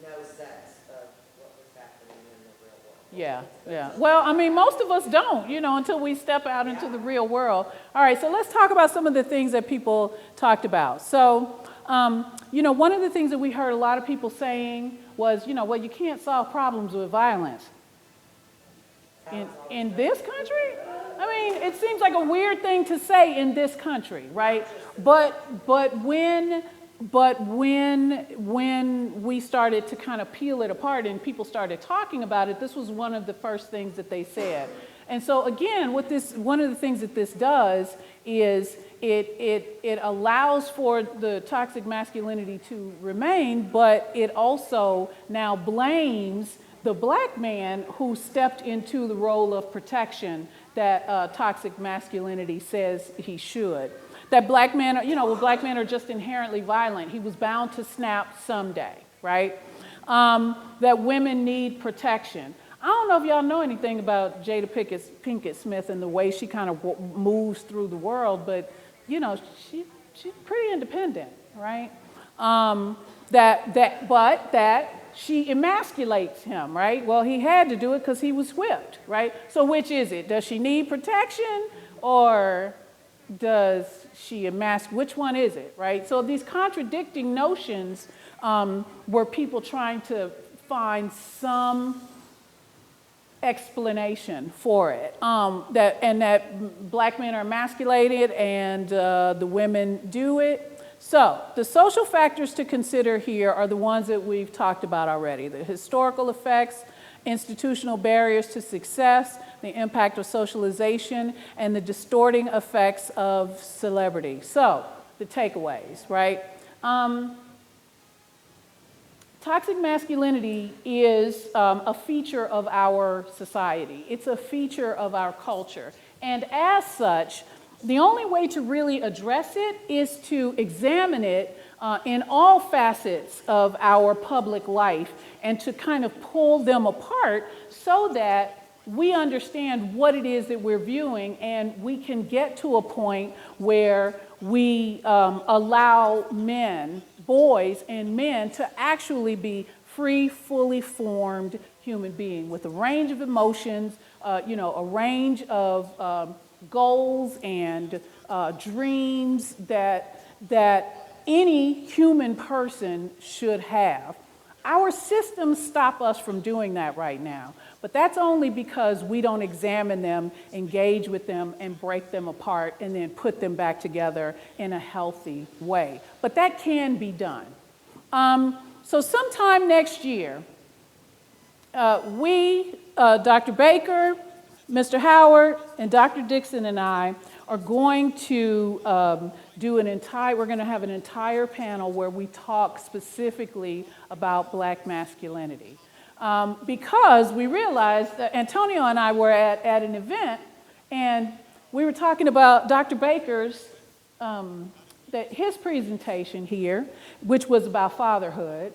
no sense of what was happening in the real world. Yeah, yeah. Well, I mean, most of us don't, you know, until we step out into the real world. All right, so let's talk about some of the things that people talked about. So, you know, one of the things that we heard a lot of people saying was, you know, well, you can't solve problems with violence. In this country? I mean, it seems like a weird thing to say in this country, right? But when we started to kind of peel it apart and people started talking about it, this was one of the first things that they said. And so again, one of the things that this does is it allows for the toxic masculinity to remain, but it also now blames the Black man who stepped into the role of protection that toxic masculinity says he should. That Black men, you know, well, Black men are just inherently violent. He was bound to snap someday, right? That women need protection. I don't know if y'all know anything about Jada Pinkett-Smith and the way she kind of moves through the world, but, you know, she's pretty independent, right? That she emasculates him, right? Well, he had to do it because he was whipped, right? So which is it? Does she need protection or does she emasculate? Which one is it, right? So these contradicting notions were people trying to find some explanation for it. That Black men are emasculated and the women do it. So the social factors to consider here are the ones that we've talked about already. The historical effects, institutional barriers to success, the impact of socialization, and the distorting effects of celebrity. So the takeaways, right? Toxic masculinity is a feature of our society. It's a feature of our culture. And as such, the only way to really address it is to examine it in all facets of our public life and to kind of pull them apart so that we understand what it is that we're viewing and we can get to a point where we allow men boys and men to actually be free, fully formed human being with a range of emotions, a range of goals and dreams that any human person should have. Our systems stop us from doing that right now, but that's only because we don't examine them, engage with them, and break them apart, and then put them back together in a healthy way. But that can be done. So sometime next year, Dr. Baker, Mr. Howard, and Dr. Dixon and I are going to we're going to have an entire panel where we talk specifically about Black masculinity. Because we realized that Antonio and I were at an event, and we were talking about Dr. Baker's, his presentation here, which was about fatherhood.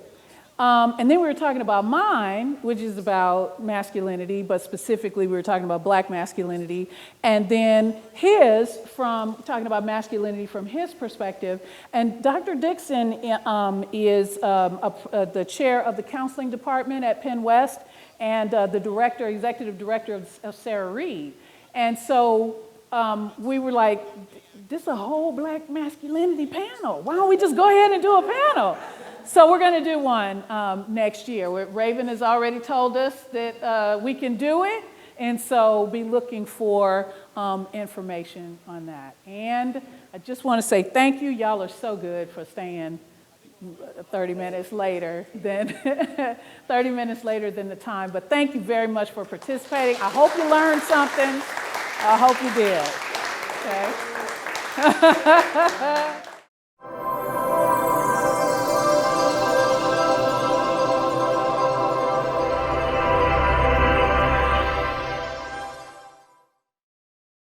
And then we were talking about mine, which is about masculinity, but specifically we were talking about Black masculinity. And then talking about masculinity from his perspective. And Dr. Dixon is the chair of the counseling department at Penn West and the executive director of Sarah Reed. And so we were like, this is a whole Black masculinity panel. Why don't we just go ahead and do a panel? So we're going to do one next year. Raven has already told us that we can do it, and so be looking for information on that. And I just want to say thank you. Y'all are so good for staying 30 minutes later than the time. But thank you very much for participating. I hope you learned something. I hope you did. Okay.